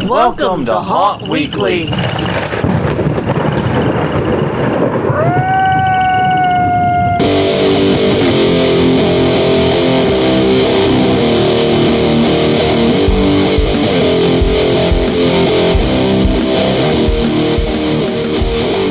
Welcome to Haunt Weekly.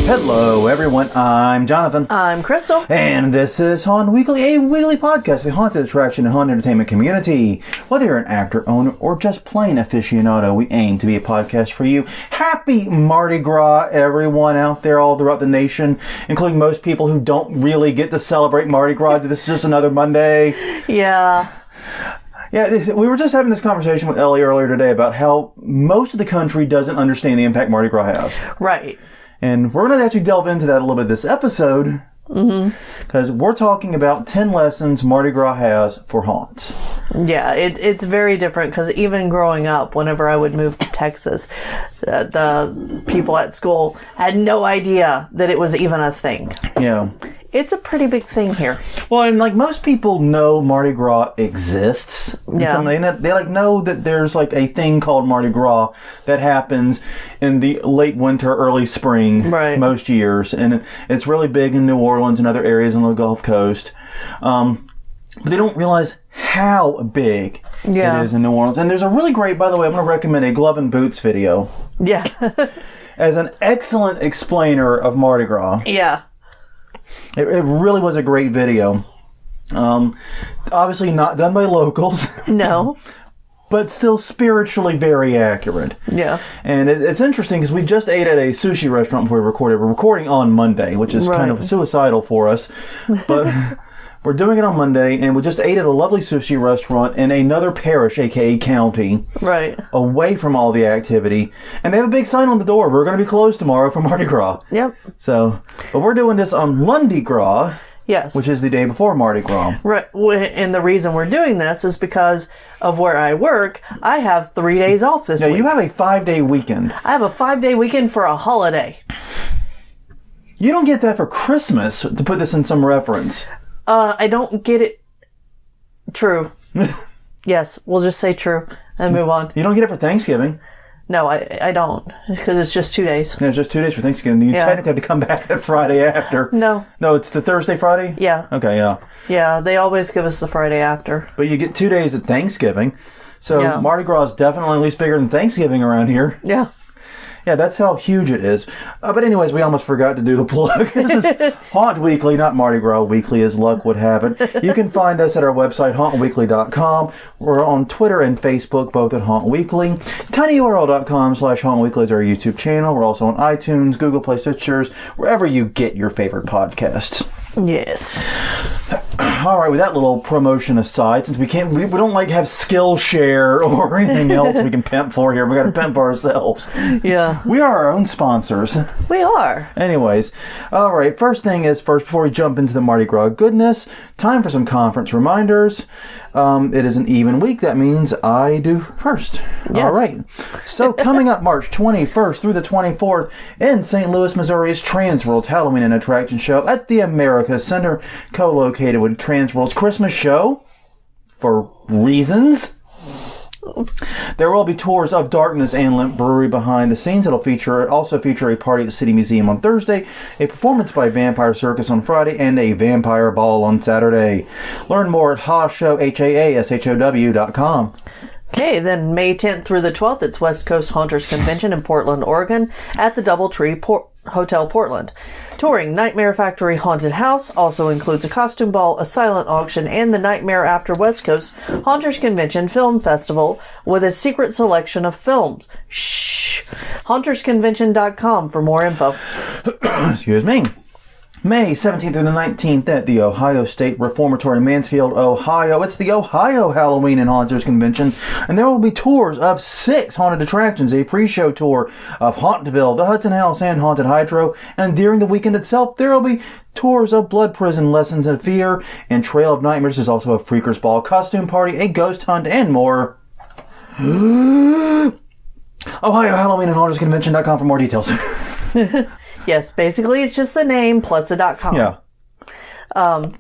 Hello everyone, I'm Jonathan. I'm Crystal. And this is Haunt Weekly, a weekly podcast for the haunted attraction and haunted entertainment community. Whether you're an actor, owner, or just plain aficionado, we aim to be a podcast for you. Happy Mardi Gras, everyone out there all throughout the nation, including most people who don't really get to celebrate Mardi Gras. This is just another Monday. Yeah. Yeah, we were just having this conversation with Ellie earlier today about how most of the country doesn't understand the impact Mardi Gras has. Right. And we're going to actually delve into that a little bit this episode. Because we're talking about 10 lessons Mardi Gras has for haunts. Yeah, it's very different because even growing up, whenever I would move to Texas, the people at school had no idea that it was even a thing. Yeah. It's a pretty big thing here. Well, and like most people know Mardi Gras exists. Yeah. They like know that there's like a thing called Mardi Gras that happens in the late winter, early spring, right, most years. And it's really big in New Orleans and other areas on the Gulf Coast. But they don't realize how big it is in New Orleans. And there's a really great, by the way, I'm going to recommend a Glove and Boots video. Yeah. as an excellent explainer of Mardi Gras. Yeah. It really was a great video. Obviously not done by locals. No. But still spiritually very accurate. Yeah. And it's interesting because we just ate at a sushi restaurant before we recorded. We're recording on Monday, which is kind of suicidal for us. But we're doing it on Monday, and we just ate at a lovely sushi restaurant in another parish, a.k.a. county. Right. Away from all the activity. And they have a big sign on the door. We're going to be closed tomorrow for Mardi Gras. Yep. So, but we're doing this on Lundi Gras. Yes. Which is the day before Mardi Gras. Right. And the reason we're doing this is because of where I work. I have 3 days off this week. Yeah, you have a 5-day weekend. I have a 5-day weekend for a holiday. You don't get that for Christmas, to put this in some reference. I don't get it. True. Yes, we'll just say true and move on. You don't get it for Thanksgiving. No, I don't, because it's just 2 days. Yeah, it's just 2 days for Thanksgiving. You technically have to come back that Friday after. No, it's the Thursday, Friday? Yeah. Okay, yeah. Yeah, they always give us the Friday after. But you get 2 days at Thanksgiving. So Mardi Gras is definitely at least bigger than Thanksgiving around here. Yeah. Yeah, that's how huge it is. But anyways, we almost forgot to do the plug. This is Haunt Weekly, not Mardi Gras Weekly, as luck would have it. You can find us at our website, hauntweekly.com. We're on Twitter and Facebook, both at Haunt Weekly. tinyurl.com/Haunt Weekly is our YouTube channel. We're also on iTunes, Google Play, Stitchers, wherever you get your favorite podcasts. Yes. All right, with that little promotion aside, since we don't like have Skillshare or anything else we can pimp for here. We got to pimp for ourselves. Yeah. We are our own sponsors. We are. Anyways, all right, first thing is first, before we jump into the Mardi Gras goodness, time for some conference reminders. It is an even week. That means I do first. Yes. All right. So coming up March 21st through the 24th in St. Louis, Missouri is Transworld's Halloween and Attraction Show at the America Center, co-located with Transworld's Christmas Show for reasons. There will be tours of Darkness and Limp Brewery behind the scenes. It'll also feature a party at the City Museum on Thursday, a performance by Vampire Circus on Friday, and a vampire ball on Saturday. Learn more at haashow.com. Okay, then May 10th through the 12th, it's West Coast Haunters Convention in Portland, Oregon at the Doubletree Hotel Portland. Touring Nightmare Factory Haunted House also includes a costume ball, a silent auction, and the Nightmare After West Coast Haunters Convention Film Festival with a secret selection of films. Shh! HauntersConvention.com for more info. Excuse me. May 17th through the 19th at the Ohio State Reformatory, Mansfield, Ohio. It's the Ohio Halloween and Haunters Convention, and there will be tours of 6 haunted attractions, a pre-show tour of Hauntville, the Hudson House, and Haunted Hydro, and during the weekend itself, there will be tours of Blood Prison, Lessons in Fear, and Trail of Nightmares. There's also a Freakers Ball costume party, a ghost hunt, and more. Ohio Halloween and Haunters Convention.com for more details. Yes, basically it's just the name plus the .com. Yeah.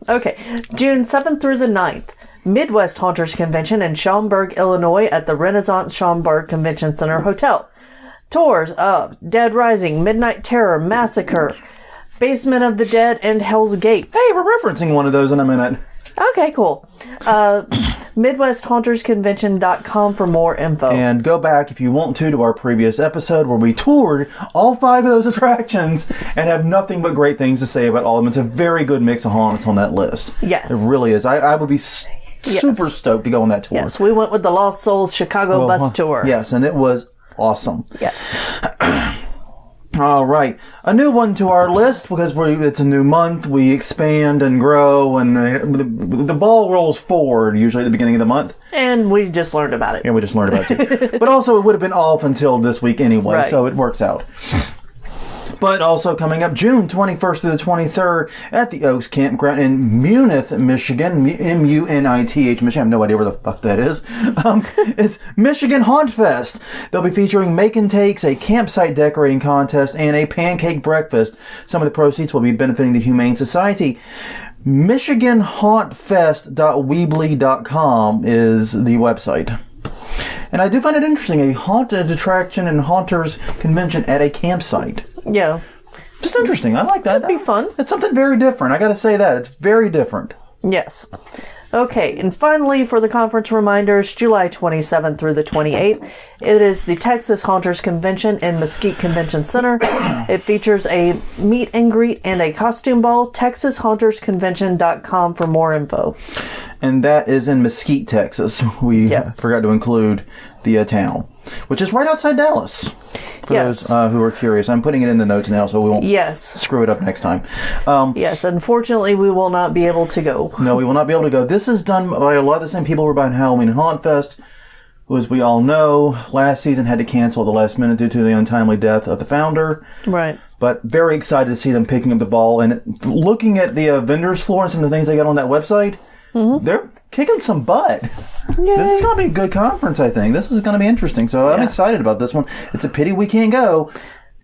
Okay, June 7th through the 9th. Midwest Haunters Convention in Schaumburg, Illinois at the Renaissance Schaumburg Convention Center Hotel. Tours of Dead Rising, Midnight Terror, Massacre, Basement of the Dead, and Hell's Gate. Hey, we're referencing one of those in a minute. Okay, cool. MidwestHauntersConvention.com for more info. And go back, if you want to our previous episode where we toured all 5 of those attractions and have nothing but great things to say about all of them. It's a very good mix of haunts on that list. Yes. It really is. I would be super stoked to go on that tour. Yes, we went with the Lost Souls Chicago bus tour. Yes, and it was awesome. Yes. All right. A new one to our list because it's a new month. We expand and grow, and the ball rolls forward usually at the beginning of the month. And we just learned about it. Yeah, we just learned about it too. But also, it would have been off until this week anyway, right. So it works out. But also coming up June 21st through the 23rd at the Oaks Campground in Munith, Michigan. M-U-N-I-T-H, Michigan. I have no idea where the fuck that is. It's Michigan Haunt Fest. They'll be featuring make and takes, a campsite decorating contest, and a pancake breakfast. Some of the proceeds will be benefiting the Humane Society. MichiganHauntFest.weebly.com is the website. And I do find it interesting, a haunted attraction and haunters convention at a campsite. Yeah. Just interesting. I like that. That'd be fun. It's something very different. I got to say that. It's very different. Yes. Okay, and finally for the conference reminders, July 27th through the 28th, it is the Texas Haunters Convention in Mesquite Convention Center. It features a meet and greet and a costume ball. TexasHauntersConvention.com for more info. And that is in Mesquite, Texas. We forgot to include the town, which is right outside Dallas. For those who are curious, I'm putting it in the notes now so we won't screw it up next time. Yes, unfortunately, we will not be able to go. No, we will not be able to go. This is done by a lot of the same people who were behind Halloween and Haunt Fest, who, as we all know, last season had to cancel at the last minute due to the untimely death of the founder. Right. But very excited to see them picking up the ball. And looking at the vendors floor and some of the things they got on that website, they're kicking some butt. Yay. This is going to be a good conference, I think. This is going to be interesting. So I'm excited about this one. It's a pity we can't go,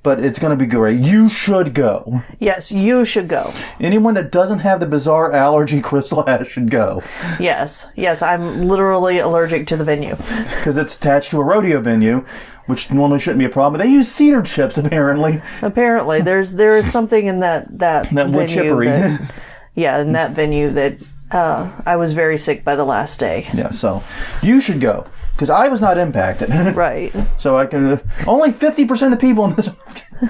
but it's going to be great. You should go. Yes, you should go. Anyone that doesn't have the bizarre allergy Crystal has should go. Yes, I'm literally allergic to the venue. Because it's attached to a rodeo venue, which normally shouldn't be a problem. But they use cedar chips, apparently. Apparently. There is something in that wood chippery. In that venue that I was very sick by the last day. Yeah, so you should go. Because I was not impacted. Right. So I can... only 50% of the people in this...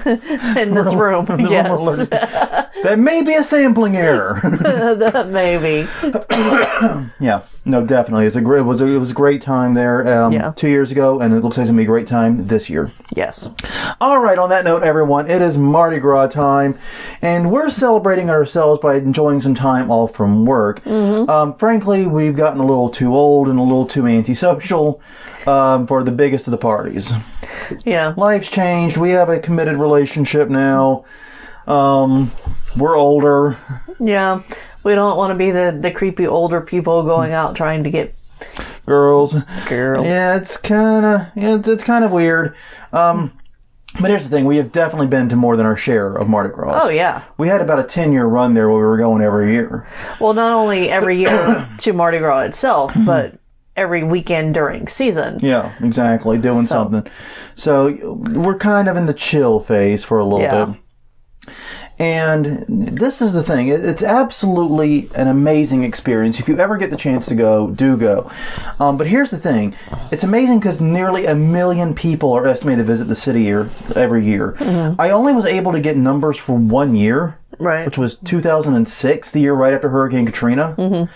in this room, yes. That may be a sampling error. That may be. Yeah. No, definitely. It was a great time there 2 years ago, and it looks like it's going to be a great time this year. Yes. All right, on that note, everyone, it is Mardi Gras time, and we're celebrating ourselves by enjoying some time off from work. Frankly, we've gotten a little too old and a little too antisocial for the biggest of the parties. Yeah. Life's changed. We have a committed relationship now. We're older. Yeah. We don't want to be the creepy older people going out trying to get girls. Yeah, it's kind of weird. But here's the thing. We have definitely been to more than our share of Mardi Gras. Oh, yeah. We had about a 10-year run there where we were going every year. Well, not only every year to Mardi Gras itself, but every weekend during season. Yeah, exactly. Doing something. So we're kind of in the chill phase for a little bit. And this is the thing. It's absolutely an amazing experience. If you ever get the chance to go, do go. But here's the thing. It's amazing because nearly 1 million people are estimated to visit the city every year. I only was able to get numbers for 1 year, which was 2006, the year right after Hurricane Katrina.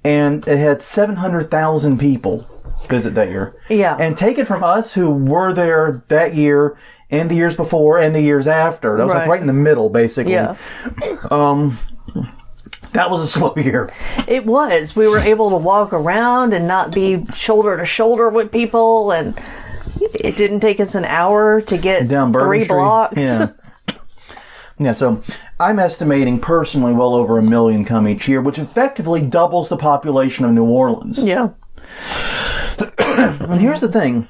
And it had 700,000 people visit that year. Yeah. And take it from us who were there that year and the years before and the years after. That was like right in the middle, basically. Yeah. That was a slow year. It was. We were able to walk around and not be shoulder to shoulder with people, and it didn't take us an hour to get down 3 blocks. Yeah, so I'm estimating personally well over 1 million come each year, which effectively doubles the population of New Orleans. Yeah. And here's the thing.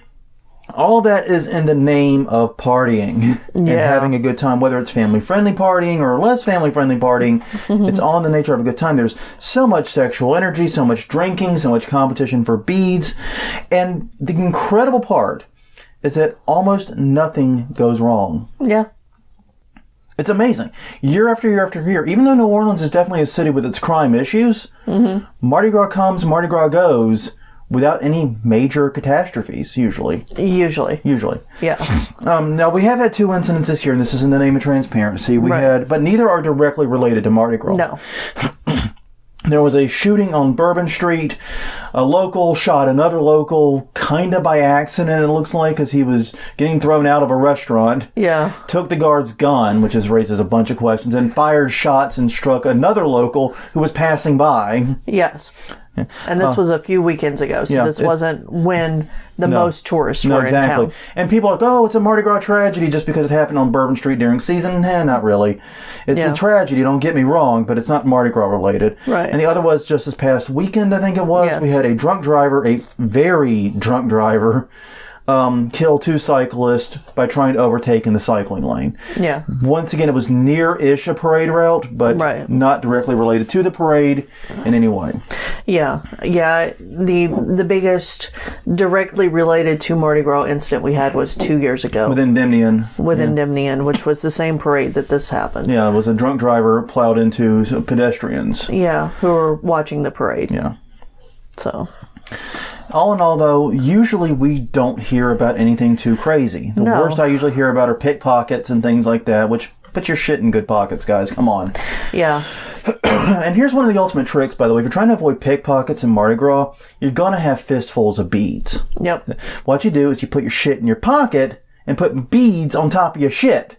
all that is in the name of partying and having a good time, whether it's family-friendly partying or less family-friendly partying. It's all in the nature of a good time. There's so much sexual energy, so much drinking, so much competition for beads. And the incredible part is that almost nothing goes wrong. Yeah. It's amazing. Year after year after year, even though New Orleans is definitely a city with its crime issues, Mardi Gras comes, Mardi Gras goes, without any major catastrophes, usually. Usually. Yeah. Now, we have had 2 incidents this year, and this is in the name of transparency. But neither are directly related to Mardi Gras. No. There was a shooting on Bourbon Street. A local shot another local, kind of by accident, it looks like, as he was getting thrown out of a restaurant. Yeah. Took the guard's gun, which raises a bunch of questions, and fired shots and struck another local who was passing by. Yes. And this was a few weekends ago, so this wasn't when the most tourists were in town. And people are like, oh, it's a Mardi Gras tragedy just because it happened on Bourbon Street during season. Not really. It's a tragedy, don't get me wrong, but it's not Mardi Gras related. Right. And the other was just this past weekend, I think it was. Yes. We had a drunk driver, a very drunk driver, kill 2 cyclists by trying to overtake in the cycling lane. Yeah. Once again, it was near-ish a parade route, but not directly related to the parade in any way. Yeah. The biggest directly related to Mardi Gras incident we had was 2 years ago. With Endymion, which was the same parade that this happened. Yeah, it was a drunk driver plowed into pedestrians. Yeah, who were watching the parade. Yeah. So... All in all, though, usually we don't hear about anything too crazy. The worst I usually hear about are pickpockets and things like that, which put your shit in good pockets, guys. Come on. Yeah. And here's one of the ultimate tricks, by the way. If you're trying to avoid pickpockets in Mardi Gras, you're going to have fistfuls of beads. Yep. What you do is you put your shit in your pocket and put beads on top of your shit.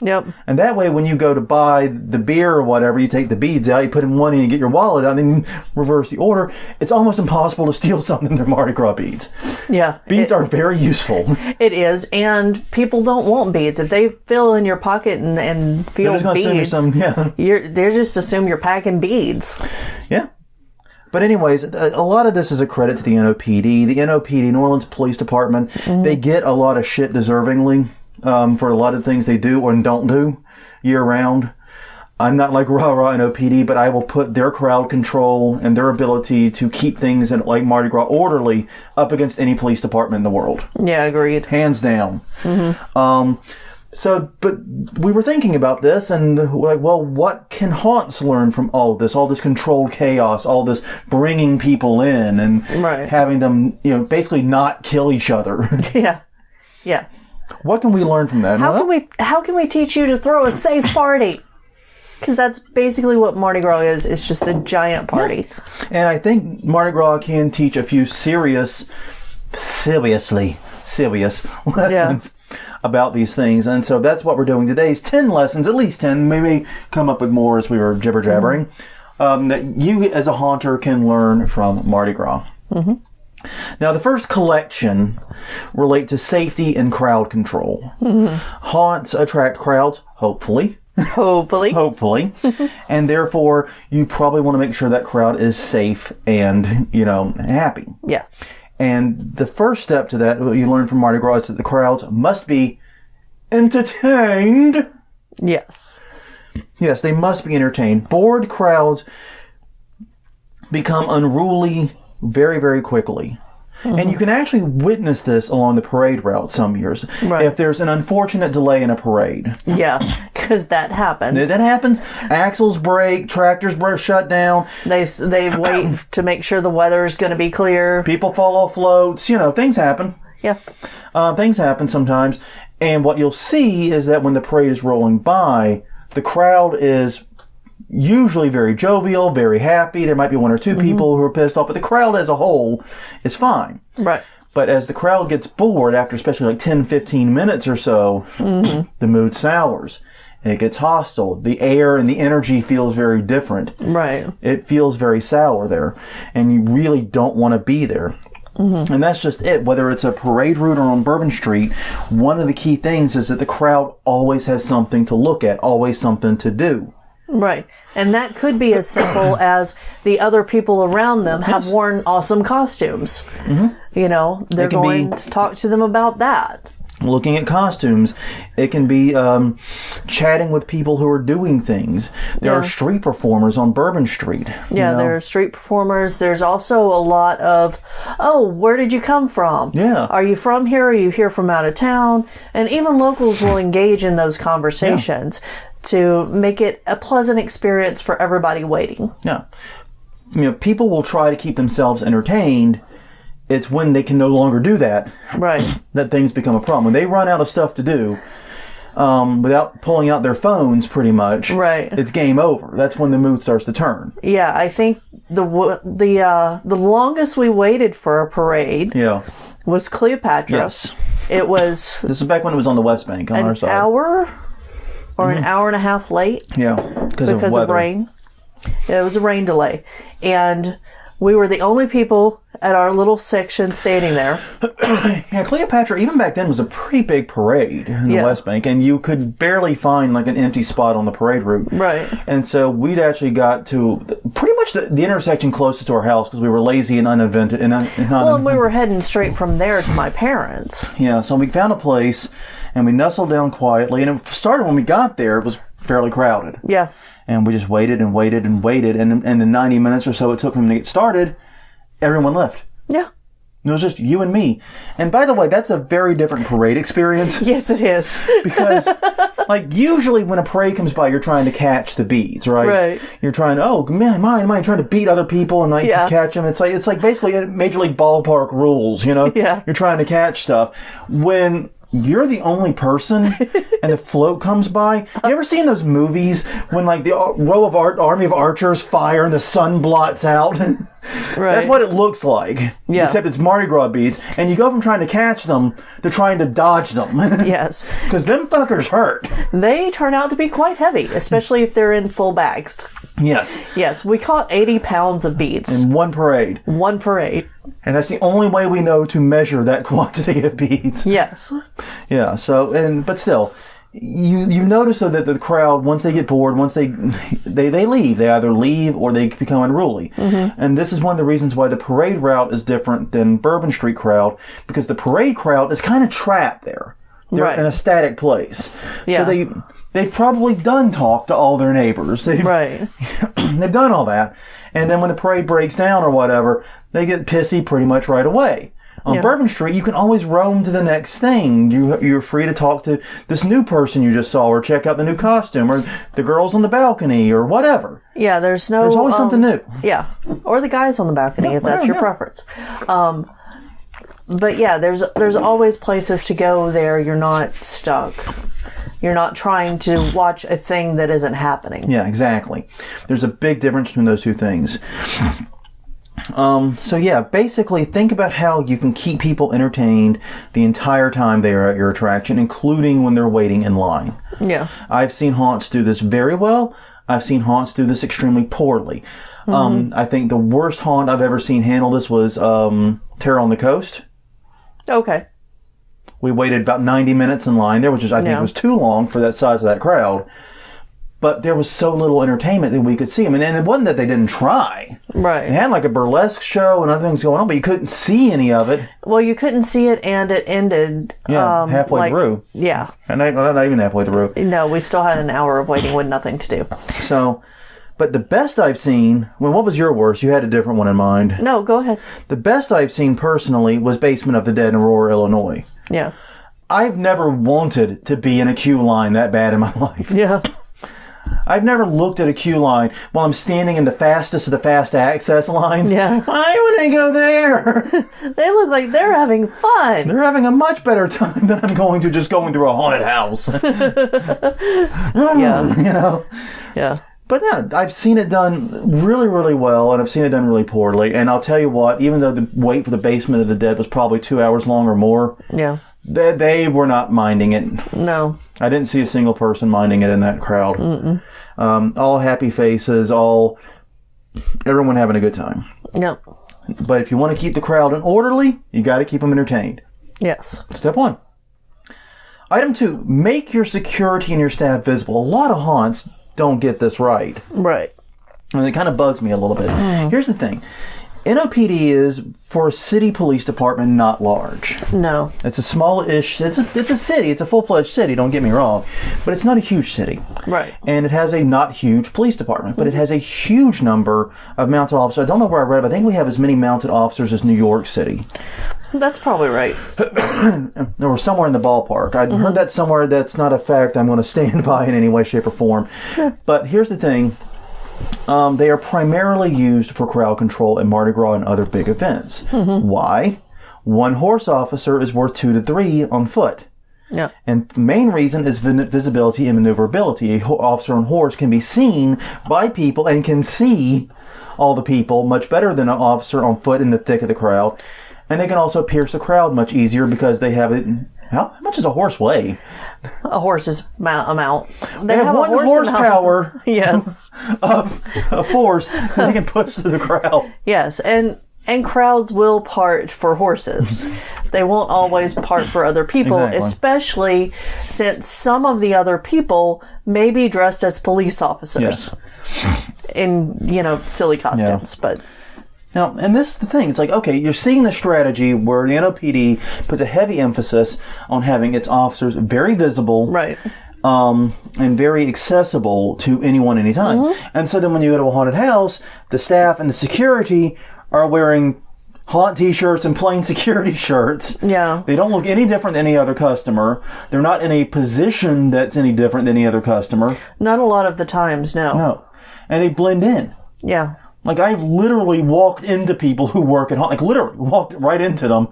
Yep. And that way, when you go to buy the beer or whatever, you take the beads out, you put in one in, you get your wallet out, and then you reverse the order. It's almost impossible to steal something. They're Mardi Gras beads. Yeah. Beads are very useful. It is, and people don't want beads. If they fill in your pocket and feel beads, they just assume you're packing beads. Yeah. But anyways, a lot of this is a credit to the NOPD. The NOPD, New Orleans Police Department, they get a lot of shit deservingly. For a lot of things they do or don't do year-round. I'm not like rah-rah NOPD, but I will put their crowd control and their ability to keep things like Mardi Gras orderly up against any police department in the world. Yeah, agreed. Hands down. But we were thinking about this, and like, well, what can haunts learn from all of this controlled chaos, all this bringing people in and having them, basically not kill each other? Yeah. What can we learn from that? How can we teach you to throw a safe party? Because that's basically what Mardi Gras is. It's just a giant party. Yeah. And I think Mardi Gras can teach a few seriously serious lessons about these things. And so that's what we're doing today is 10 lessons, at least 10, maybe come up with more as we were jibber-jabbering, that you as a haunter can learn from Mardi Gras. Now, the first collection relate to safety and crowd control. Haunts attract crowds, hopefully. And therefore, you probably want to make sure that crowd is safe and, happy. Yeah. And the first step to that, what you learn from Mardi Gras, is that the crowds must be entertained. Yes. Yes, they must be entertained. Bored crowds become unruly very, very quickly. And you can actually witness this along the parade route some years. If there's an unfortunate delay in a parade. Yeah, because that happens. That happens. Axles break, tractors shut down. They wait to make sure the weather is going to be clear. People fall off floats. Things happen. Yeah. Things happen sometimes. And what you'll see is that when the parade is rolling by, the crowd is usually very jovial, very happy. There might be one or two people who are pissed off, but the crowd as a whole is fine. Right. But as the crowd gets bored after especially like 10, 15 minutes or so, the mood sours. It gets hostile. The air and the energy feels very different. Right. It feels very sour there. And you really don't want to be there. And that's just it. Whether it's a parade route or on Bourbon Street, one of the key things is that the crowd always has something to look at, always something to do. Right. And that could be as simple as the other people around them have worn awesome costumes. You know, they're going to talk to them about that. Looking at costumes. It can be chatting with people who are doing things. There are street performers on Bourbon Street. Yeah, there are street performers. There's also a lot of, oh, where did you come from? Yeah. Are you from here? Are you here from out of town? And even locals will engage in those conversations to make it a pleasant experience for everybody waiting. Yeah. You know, people will try to keep themselves entertained. It's when they can no longer do that, right, that things become a problem. When they run out of stuff to do, without pulling out their phones, pretty much, right, it's game over. That's when the mood starts to turn. Yeah, I think the longest we waited for a parade, was Cleopatra. Yes, it was. This is back when it was on the West Bank on our side. An hour or an hour and a half late. Yeah, because of rain. Yeah, it was a rain delay, and we were the only people at our little section standing there. Yeah, Cleopatra, even back then, was a pretty big parade in the West Bank, and you could barely find like an empty spot on the parade route. Right. And so we'd actually got to pretty much the intersection closest to our house because we were lazy and uninvented. And we were heading straight from there to my parents'. Yeah, so we found a place, and we nestled down quietly, and it started when we got there, it was fairly crowded. Yeah. And we just waited and waited and waited, and in the 90 minutes or so it took for them to get started, everyone left. Yeah. It was just you and me. And by the way, that's a very different parade experience. Yes, it is. Because, like, usually when a parade comes by, you're trying to catch the beats, right? Right. You're trying to, oh, man, am I trying to beat other people and, like, catch them? It's like basically Major League Ballpark rules, you know? Yeah. You're trying to catch stuff. When you're the only person and the float comes by. You ever seen those movies when like the row of army of archers fire and the sun blots out? Right. That's what it looks like. Yeah. Except it's Mardi Gras beads. And you go from trying to catch them to trying to dodge them. Yes. Because them fuckers hurt. They turn out to be quite heavy, especially if they're in full bags. Yes. Yes, we caught 80 pounds of beads. In one parade. One parade. And that's the only way we know to measure that quantity of beads. Yes. Yeah, but still, you notice though that the crowd, once they get bored, once they leave. They either leave or they become unruly. Mm-hmm. And this is one of the reasons why the parade route is different than Bourbon Street crowd, because the parade crowd is kind of trapped there. They're in a static place. Yeah. So they've probably done talk to all their neighbors. They've done all that. And then when the parade breaks down or whatever, they get pissy pretty much right away. On Bourbon Street, you can always roam to the next thing. You're free to talk to this new person you just saw, or check out the new costume, or the girls on the balcony, or whatever. Yeah, there's always something new. Yeah, or the guys on the balcony, if that's your preference. But yeah, there's always places to go there. You're not stuck. You're not trying to watch a thing that isn't happening. Yeah, exactly. There's a big difference between those two things. So yeah, basically think about how you can keep people entertained the entire time they are at your attraction, including when they're waiting in line. Yeah. I've seen haunts do this very well. I've seen haunts do this extremely poorly. Mm-hmm. I think the worst haunt I've ever seen handle this was Terror on the Coast. Okay. We waited about 90 minutes in line there, which I think was too long for that size of that crowd. But there was so little entertainment that we could see them. And it wasn't that they didn't try. Right. They had like a burlesque show and other things going on, but you couldn't see any of it. Well, you couldn't see it, and it ended... halfway through. Yeah. And not even halfway through. No, we still had an hour of waiting with nothing to do. So... But the best I've seen... Well, what was your worst? You had a different one in mind. No, go ahead. The best I've seen personally was Basement of the Dead in Aurora, Illinois. Yeah. I've never wanted to be in a queue line that bad in my life. Yeah. I've never looked at a queue line while I'm standing in the fastest of the fast access lines. Yeah. Why would I go there? They look like they're having fun. They're having a much better time than I'm going to just going through a haunted house. Yeah. You know? Yeah. But yeah, I've seen it done really, really well, and I've seen it done really poorly. And I'll tell you what, even though the wait for the Basement of the Dead was probably 2 hours long or more, they were not minding it. No. I didn't see a single person minding it in that crowd. All happy faces, everyone having a good time. Yep. But if you want to keep the crowd orderly, you got to keep them entertained. Yes. Step 1. Item 2, make your security and your staff visible. A lot of haunts don't get this right. Right. And it kind of bugs me a little bit. Here's the thing. NOPD is, for a city police department, not large. No. It's a small-ish, it's a city. It's a full-fledged city, don't get me wrong. But it's not a huge city. Right. And it has a not huge police department. But it has a huge number of mounted officers. I don't know where I read it, but I think we have as many mounted officers as New York City. That's probably right. Or somewhere in the ballpark. I'd heard that somewhere. That's not a fact I'm going to stand by in any way, shape, or form. Yeah. But here's the thing. They are primarily used for crowd control at Mardi Gras and other big events. Why? One horse officer is worth 2 to 3 on foot. Yeah. And the main reason is visibility and maneuverability. A officer on horse can be seen by people and can see all the people much better than an officer on foot in the thick of the crowd. And they can also pierce the crowd much easier because they have it. How much does a horse weigh? A horse's amount. They have one horsepower yes. of a force that they can push through the crowd. Yes, and crowds will part for horses. They won't always part for other people, especially since some of the other people may be dressed as police officers in, silly costumes. But now, and this is the thing. It's like, okay, you're seeing the strategy where the NOPD puts a heavy emphasis on having its officers very visible. Right. And very accessible to anyone, anytime. And so then when you go to a haunted house, the staff and the security are wearing haunt t-shirts and plain security shirts. Yeah. They don't look any different than any other customer. They're not in a position that's any different than any other customer. Not a lot of the times, no. No. And they blend in. Yeah. Like, I've literally walked into people who work at home. Like, literally walked right into them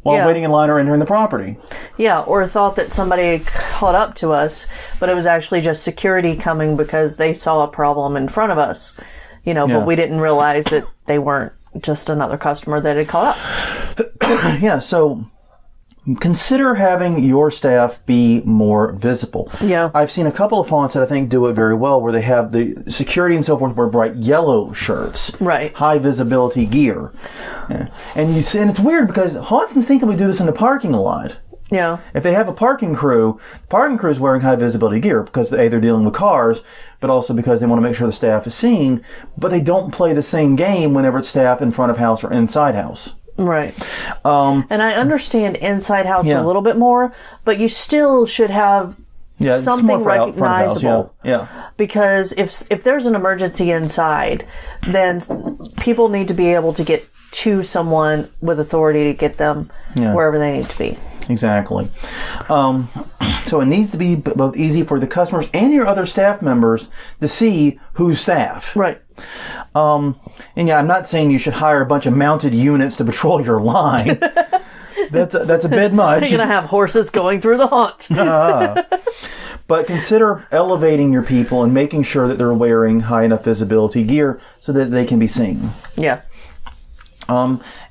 while waiting in line or entering the property. Yeah, or thought that somebody caught up to us, but it was actually just security coming because they saw a problem in front of us. But we didn't realize that they weren't just another customer that had caught up. So consider having your staff be more visible. Yeah. I've seen a couple of haunts that I think do it very well, where they have the security and so forth wear bright yellow shirts. Right. High visibility gear. Yeah. And it's weird because haunts instinctively do this in the parking lot. Yeah. If they have a parking crew, the parking crew is wearing high visibility gear because they're dealing with cars, but also because they want to make sure the staff is seen, but they don't play the same game whenever it's staff in front of house or inside house. Right. And I understand inside house a little bit more, but you still should have something recognizable. Yeah. Because if there's an emergency inside, then people need to be able to get to someone with authority to get them wherever they need to be. Exactly. So it needs to be both easy for the customers and your other staff members to see who's staff. Right. And I'm not saying you should hire a bunch of mounted units to patrol your line. That's a bit much. You're going to have horses going through the haunt. But consider elevating your people and making sure that they're wearing high enough visibility gear so that they can be seen. Yeah.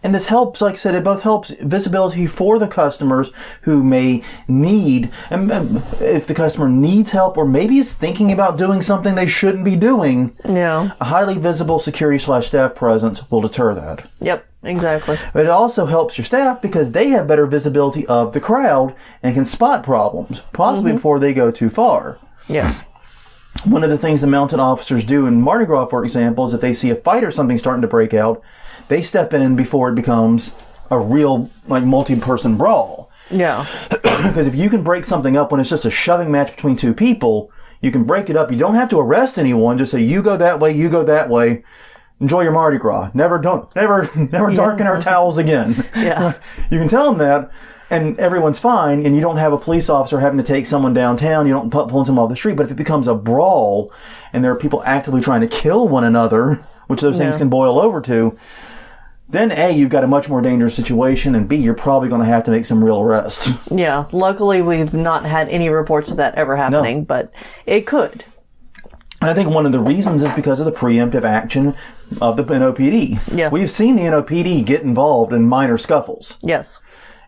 And this helps, like I said, it both helps visibility for the customers who may need, and if the customer needs help or maybe is thinking about doing something they shouldn't be doing, a highly visible security/staff presence will deter that. Yep, exactly. But it also helps your staff because they have better visibility of the crowd and can spot problems, possibly before they go too far. Yeah. One of the things the mounted officers do in Mardi Gras, for example, is if they see a fight or something starting to break out, they step in before it becomes a real, multi-person brawl. Yeah. Because if you can break something up when it's just a shoving match between two people, you can break it up. You don't have to arrest anyone. Just say, you go that way, you go that way. Enjoy your Mardi Gras. Never darken our towels again. Yeah. You can tell them that, and everyone's fine, and you don't have a police officer having to take someone downtown. You don't pull someone off the street. But if it becomes a brawl, and there are people actively trying to kill one another, which those things can boil over to, then A, you've got a much more dangerous situation, and B, you're probably going to have to make some real arrests. Yeah. Luckily, we've not had any reports of that ever happening, but it could. I think one of the reasons is because of the preemptive action of the NOPD. Yeah. We've seen the NOPD get involved in minor scuffles. Yes.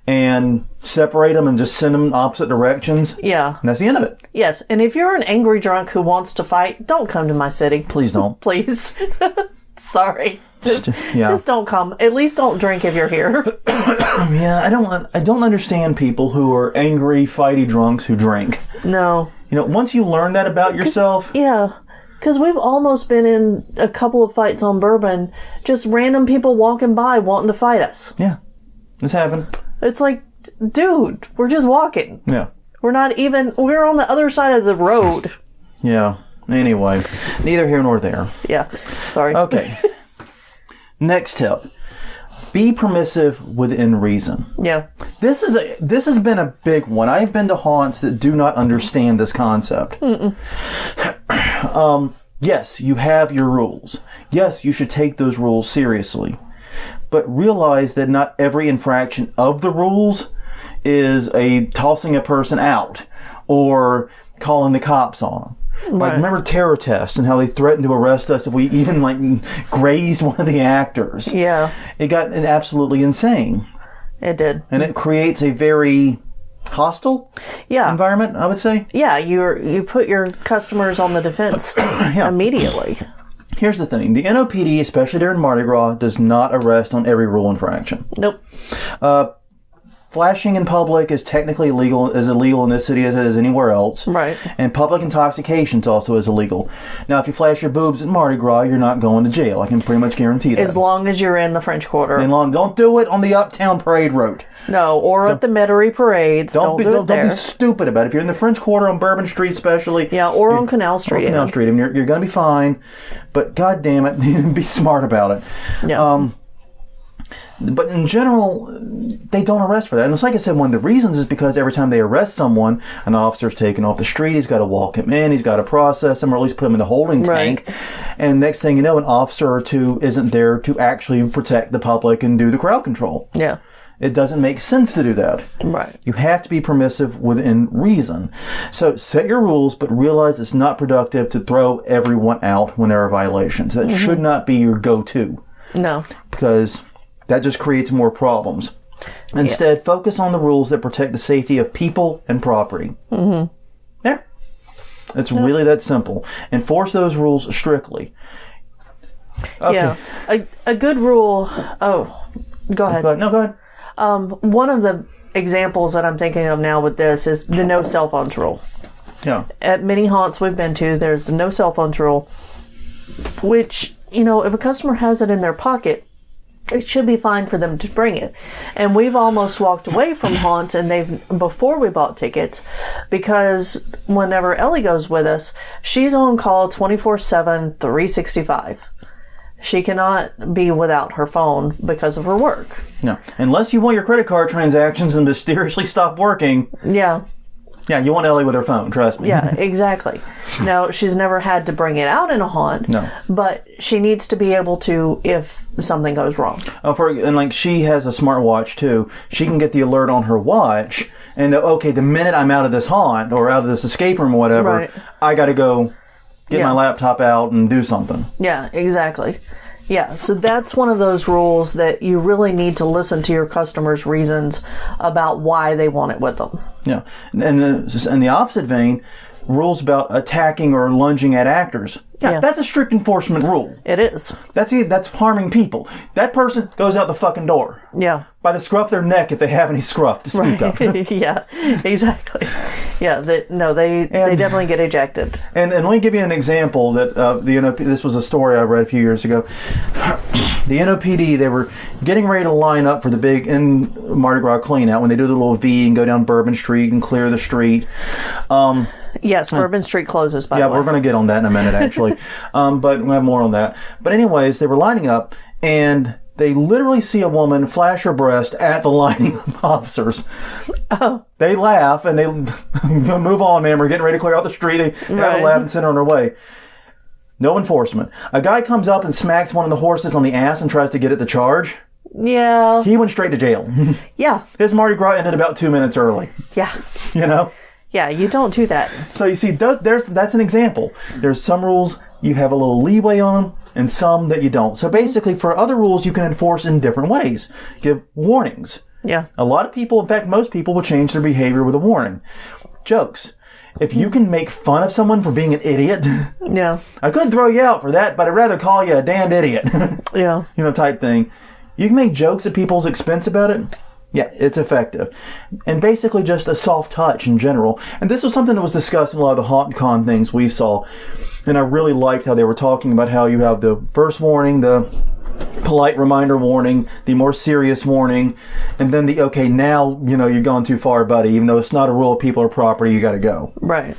And separate them and just send them opposite directions. Yeah. And that's the end of it. Yes. And if you're an angry drunk who wants to fight, don't come to my city. Please don't. Please. Sorry. Just don't come. At least don't drink if you're here. Yeah, I don't understand people who are angry, fighty drunks who drink. No. Once you learn that about yourself... Yeah. Because we've almost been in a couple of fights on bourbon, just random people walking by wanting to fight us. Yeah. It's happened. It's like, dude, we're just walking. Yeah. We're on the other side of the road. Yeah. Anyway, neither here nor there. Yeah. Sorry. Okay. Next tip. Be permissive within reason. Yeah. This has been a big one. I've been to haunts that do not understand this concept. Yes, you have your rules. Yes, you should take those rules seriously. But realize that not every infraction of the rules is tossing a person out or calling the cops on them. Right. Like, remember Terror Test and how they threatened to arrest us if we even, grazed one of the actors? Yeah. It got absolutely insane. It did. And it creates a very hostile environment, I would say. Yeah, you put your customers on the defense immediately. Here's the thing. The NOPD, especially during Mardi Gras, does not arrest on every rule infraction. Nope. Flashing in public is technically illegal in this city as it is anywhere else. Right. And public intoxication also is illegal. Now, if you flash your boobs at Mardi Gras, you're not going to jail. I can pretty much guarantee that. As long as you're in the French Quarter. Don't do it on the Uptown Parade Route. No, or at the Metairie parades. Don't do it there. Don't be stupid about it. If you're in the French Quarter on Bourbon Street especially. Yeah, or on Canal Street. Or Canal Street. I mean, you're going to be fine. But God damn it, be smart about it. Yeah. But in general, they don't arrest for that. And it's like I said, one of the reasons is because every time they arrest someone, an officer's taken off the street, he's got to walk him in, he's got to process him, or at least put him in the holding tank. And next thing you know, an officer or two isn't there to actually protect the public and do the crowd control. Yeah. It doesn't make sense to do that. Right. You have to be permissive within reason. So set your rules, but realize it's not productive to throw everyone out when there are violations. That should not be your go-to. No. Because that just creates more problems. Instead, focus on the rules that protect the safety of people and property. Mm-hmm. Yeah. It's really that simple. Enforce those rules strictly. Okay. Yeah. A good rule... Oh, go ahead. No, go ahead. One of the examples that I'm thinking of now with this is the no cell phones rule. Yeah. At many haunts we've been to, there's the no cell phones rule, which, if a customer has it in their pocket, it should be fine for them to bring it. And we've almost walked away from haunts before we bought tickets, because whenever Ellie goes with us, she's on call 24/7, 365. She cannot be without her phone because of her work. No. Unless you want your credit card transactions and mysteriously stop working. Yeah. Yeah, you want Ellie with her phone, trust me. Yeah, exactly. Now, she's never had to bring it out in a haunt. No. But she needs to be able to if something goes wrong. And she has a smartwatch too. She can get the alert on her watch and okay, the minute I'm out of this haunt or out of this escape room or whatever, I got to go get my laptop out and do something. Yeah, exactly. Yeah, so that's one of those rules that you really need to listen to your customers' reasons about why they want it with them. Yeah, and in the opposite vein, rules about attacking or lunging at actors. Yeah, that's a strict enforcement rule. It is. That's harming people. That person goes out the fucking door. Yeah. By the scruff of their neck, if they have any scruff to speak of. Yeah, exactly. Yeah, they definitely get ejected. And let me give you an example that the NOPD, this was a story I read a few years ago. The NOPD, they were getting ready to line up for the big Mardi Gras clean out when they do the little V and go down Bourbon Street and clear the street. Yes, Bourbon Street closes, by the way. Yeah, we're going to get on that in a minute, actually. But we'll have more on that. But anyways, they were lining up, and they literally see a woman flash her breast at the lining officers. Oh. They laugh, and they move on, man. We're getting ready to clear out the street. They have a laugh and send her on her way. No enforcement. A guy comes up and smacks one of the horses on the ass and tries to get it to charge. Yeah. He went straight to jail. Yeah. His Mardi Gras ended about 2 minutes early. Yeah. Yeah, you don't do that. So you see, that's an example. There's some rules you have a little leeway on, and some that you don't. So basically, for other rules, you can enforce in different ways. Give warnings. Yeah. A lot of people, in fact, most people will change their behavior with a warning. Jokes. if you can make fun of someone for being an idiot, yeah, I couldn't throw you out for that, but I'd rather call you a damned idiot. Yeah. Type thing. You can make jokes at people's expense about it. Yeah, it's effective. And basically just a soft touch in general. And this was something that was discussed in a lot of the HauntCon things we saw. And I really liked how they were talking about how you have the first warning, the polite reminder warning, the more serious warning, and then the, okay, now, you've gone too far, buddy. Even though it's not a rule of people or property, you got to go. Right.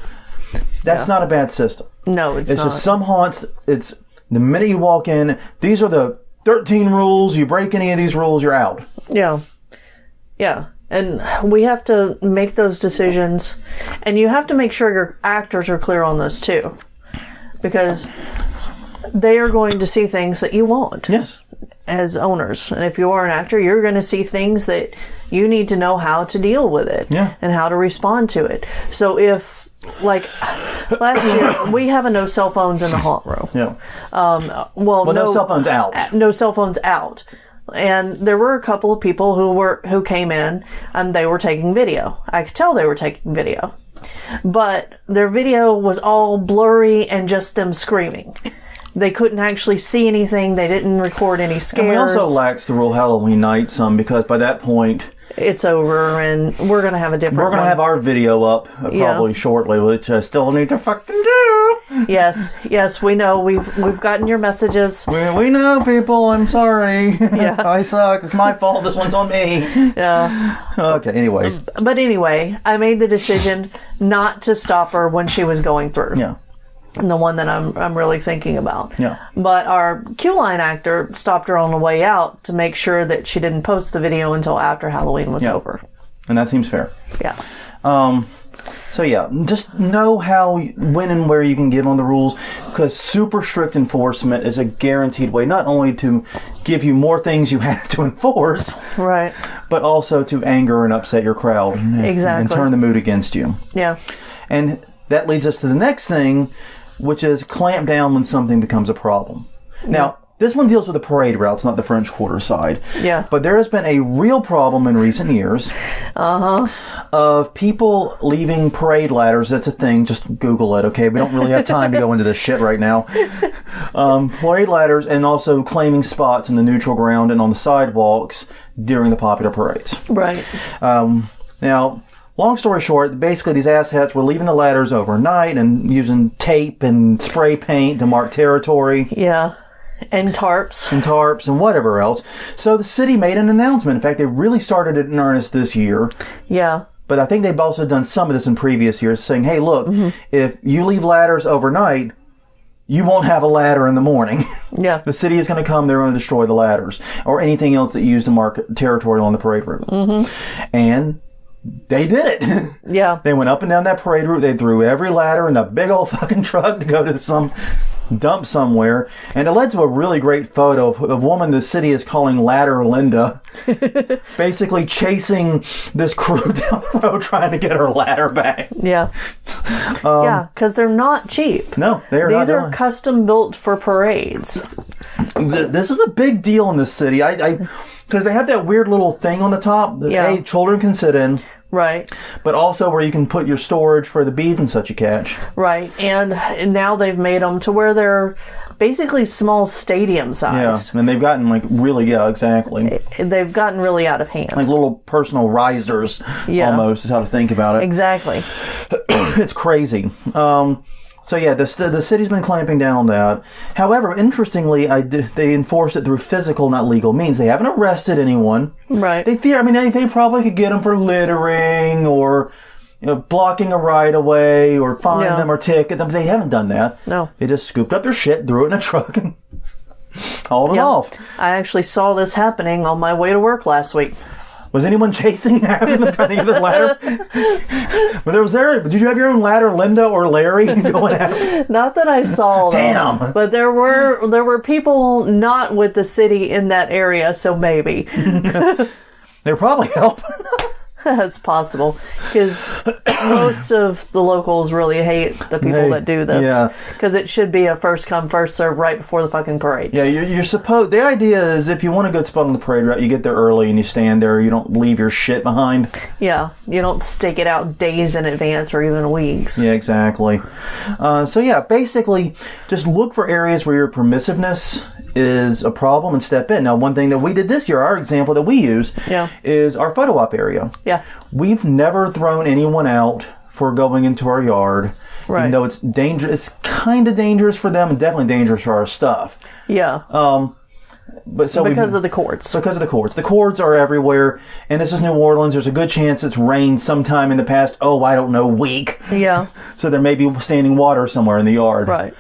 That's not a bad system. No, it's not. It's just some haunts, it's the minute you walk in, these are the 13 rules. You break any of these rules, you're out. Yeah. Yeah. And we have to make those decisions. And you have to make sure your actors are clear on those too. Because they are going to see things that you want. Yes. As owners. And if you are an actor, you're going to see things that you need to know how to deal with it. Yeah. And how to respond to it. So if, like, last year, we have no cell phones in the haunt room. Yeah. No cell phones out. No cell phones out. And there were a couple of people who came in and they were taking video. I could tell they were taking video. But their video was all blurry and just them screaming. They couldn't actually see anything. They didn't record any scares. And we also laxed the rule Halloween night some because by that point it's over and we're going to have a different We're going to have our video up probably shortly, which I still need to fucking do. Yes, we know. We've gotten your messages. We know, people. I'm sorry. Yeah. I suck. It's my fault. This one's on me. Yeah. Okay, anyway. But anyway, I made the decision not to stop her when she was going through. Yeah. And the one that I'm really thinking about. Yeah. But our Q-Line actor stopped her on the way out to make sure that she didn't post the video until after Halloween was over. And that seems fair. Yeah. So yeah, just know how, when and where you can give on the rules, because super strict enforcement is a guaranteed way not only to give you more things you have to enforce, right, but also to anger and upset your crowd. Exactly. And turn the mood against you. Yeah. And that leads us to the next thing, which is clamp down when something becomes a problem. Now, this one deals with the parade routes, not the French Quarter side. Yeah. But there has been a real problem in recent years of people leaving parade ladders. That's a thing. Just Google it, okay? We don't really have time to go into this shit right now. Parade ladders and also claiming spots in the neutral ground and on the sidewalks during the popular parades. Right. Now, long story short, basically these asshats were leaving the ladders overnight and using tape and spray paint to mark territory. Yeah. And tarps. And whatever else. So the city made an announcement. In fact, they really started it in earnest this year. Yeah. But I think they've also done some of this in previous years, saying, hey, look, if you leave ladders overnight, you won't have a ladder in the morning. Yeah. The city is going to come, they're going to destroy the ladders. Or anything else that you use to mark territory on the parade route. And they did it. Yeah. They went up and down that parade route. They threw every ladder in a big old fucking truck to go to some dump somewhere. And it led to a really great photo of a woman the city is calling Ladder Linda. Basically chasing this crew down the road trying to get her ladder back. Yeah. Yeah, because they're not cheap. No, they are not. These are custom built for parades. This is a big deal in the city. Because they have that weird little thing on the top that children can sit in. Right. But also where you can put your storage for the beef and such a catch. Right. And now they've made them to where they're basically small stadium sized. Yeah. And they've gotten exactly. They've gotten really out of hand. Like little personal risers almost is how to think about it. Exactly. It's crazy. So yeah, the city's been clamping down on that. However, interestingly, they enforce it through physical, not legal means. They haven't arrested anyone. Right. They probably could get them for littering or blocking a right of way or fine them or ticket them. They haven't done that. No. They just scooped up their shit, threw it in a truck, and hauled it off. I actually saw this happening on my way to work last week. Was anyone chasing having them trying to get their ladder? Did you have your own ladder, Linda or Larry, going at it? Not that I saw them. Damn. But there were people not with the city in that area, so maybe. They're probably helping. That's possible, because most of the locals really hate the people that do this. Yeah. Because it should be a first come, first serve right before the fucking parade. Yeah, you're supposed... The idea is if you want a good spot on the parade route, you get there early and you stand there. You don't leave your shit behind. Yeah, you don't stake it out days in advance or even weeks. Yeah, exactly. So yeah, basically, just look for areas where your permissiveness is a problem and step in. Now, one thing that we did this year, our example that we use, is our photo op area. Yeah. We've never thrown anyone out for going into our yard, even though it's dangerous. It's kind of dangerous for them and definitely dangerous for our stuff. Yeah. But so because of the cords. Because of the cords. The cords are everywhere, and this is New Orleans. There's a good chance it's rained sometime in the past, week. Yeah. So there may be standing water somewhere in the yard. Right.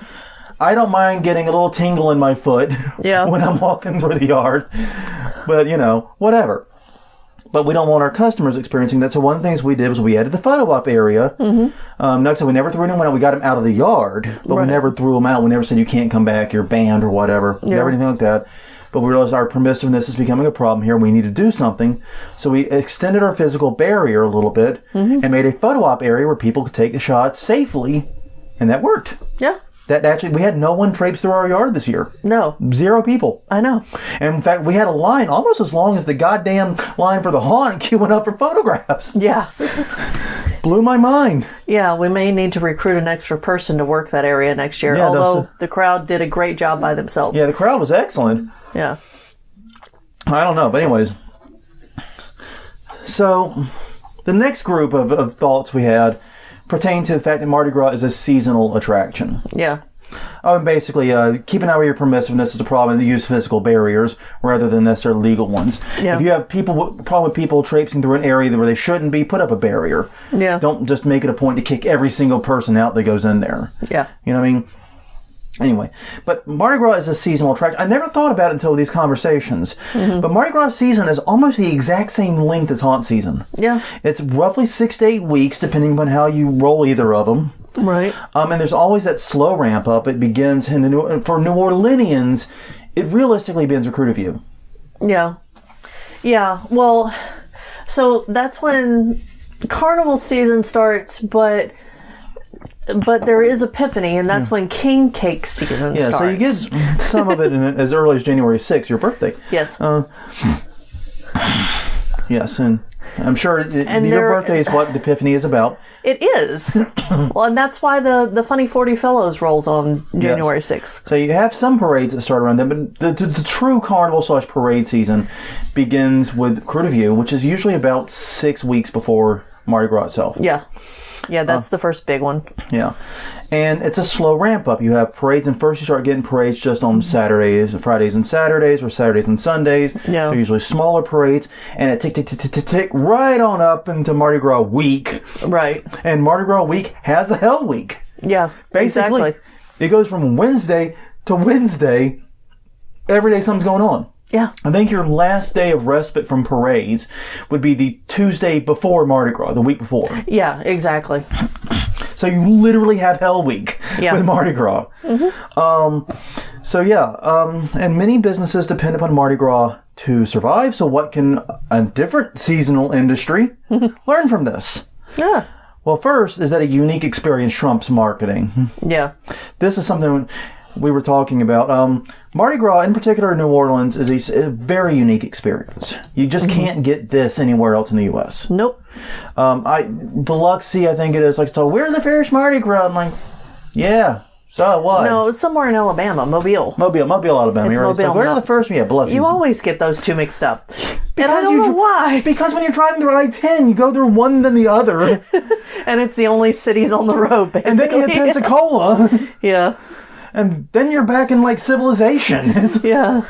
I don't mind getting a little tingle in my foot when I'm walking through the yard. But, whatever. But we don't want our customers experiencing that. So one of the things we did was we added the photo op area. Mm-hmm. Like I said, we never threw anyone out. We got them out of the yard, but we never threw them out. We never said you can't come back, you're banned or whatever. Never anything like that. But we realized our permissiveness is becoming a problem here. We need to do something. So we extended our physical barrier a little bit and made a photo op area where people could take the shots safely. And that worked. Yeah. That actually, we had no one traipse through our yard this year. No. 0 people. I know. And in fact, we had a line almost as long as the goddamn line for the haunt queuing up for photographs. Yeah. Blew my mind. Yeah, we may need to recruit an extra person to work that area next year, Yeah, although the crowd did a great job by themselves. Yeah, the crowd was excellent. Yeah. I don't know, but anyways. So, the next group of thoughts we had pertain to the fact that Mardi Gras is a seasonal attraction. Yeah. And basically, keep an eye where your permissiveness is a problem and use physical barriers rather than necessarily legal ones. Yeah. If you have problem with people traipsing through an area where they shouldn't be, put up a barrier. Yeah. Don't just make it a point to kick every single person out that goes in there. Yeah. You know what I mean? Anyway, but Mardi Gras is a seasonal attraction. I never thought about it until these conversations. Mm-hmm. But Mardi Gras season is almost the exact same length as haunt season. Yeah. It's roughly 6 to 8 weeks, depending upon how you roll either of them. Right. And there's always that slow ramp up. It begins for New Orleanians, it realistically begins with Recruit View. Yeah. Yeah. Well, so that's when carnival season starts, but there is Epiphany, and that's when King Cake season starts. So you get some of it as early as January 6th, your birthday. Yes. Yes, and I'm sure your birthday is what Epiphany is about. It is. Well, and that's why the Funny 40 Fellows rolls on January 6th. So you have some parades that start around then, but the true carnival/parade season begins with Recruit View, which is usually about 6 weeks before Mardi Gras itself. Yeah. Yeah, that's the first big one. Yeah. And it's a slow ramp up. You have parades, and first you start getting parades just on Saturdays, Fridays and Saturdays, or Saturdays and Sundays. Yeah. They're usually smaller parades, and it tick right on up into Mardi Gras week. Right. And Mardi Gras week has a Hell Week. Yeah, basically. Exactly. It goes from Wednesday to Wednesday. Every day something's going on. Yeah. I think your last day of respite from parades would be the Tuesday before Mardi Gras, the week before. Yeah, exactly. So you literally have Hell Week with Mardi Gras. Mm-hmm. And many businesses depend upon Mardi Gras to survive. So what can a different seasonal industry learn from this? Yeah. Well, first is that a unique experience trumps marketing. Yeah. This is something we were talking about. Mardi Gras, in particular in New Orleans, is a very unique experience. You just can't get this anywhere else in the U.S. Nope. Biloxi, I think it is, like, so where's the first Mardi Gras? I'm like, yeah. So what? No, it's somewhere in Alabama, Mobile, Alabama. It's Mobile. So where's the first? Yeah, Biloxi. You always get those two mixed up. Because and I don't know why. Because when you're driving through I-10, you go through one then the other. And it's the only cities on the road, basically. And then you hit Pensacola. Yeah. And then you're back in, like, civilization. Yeah.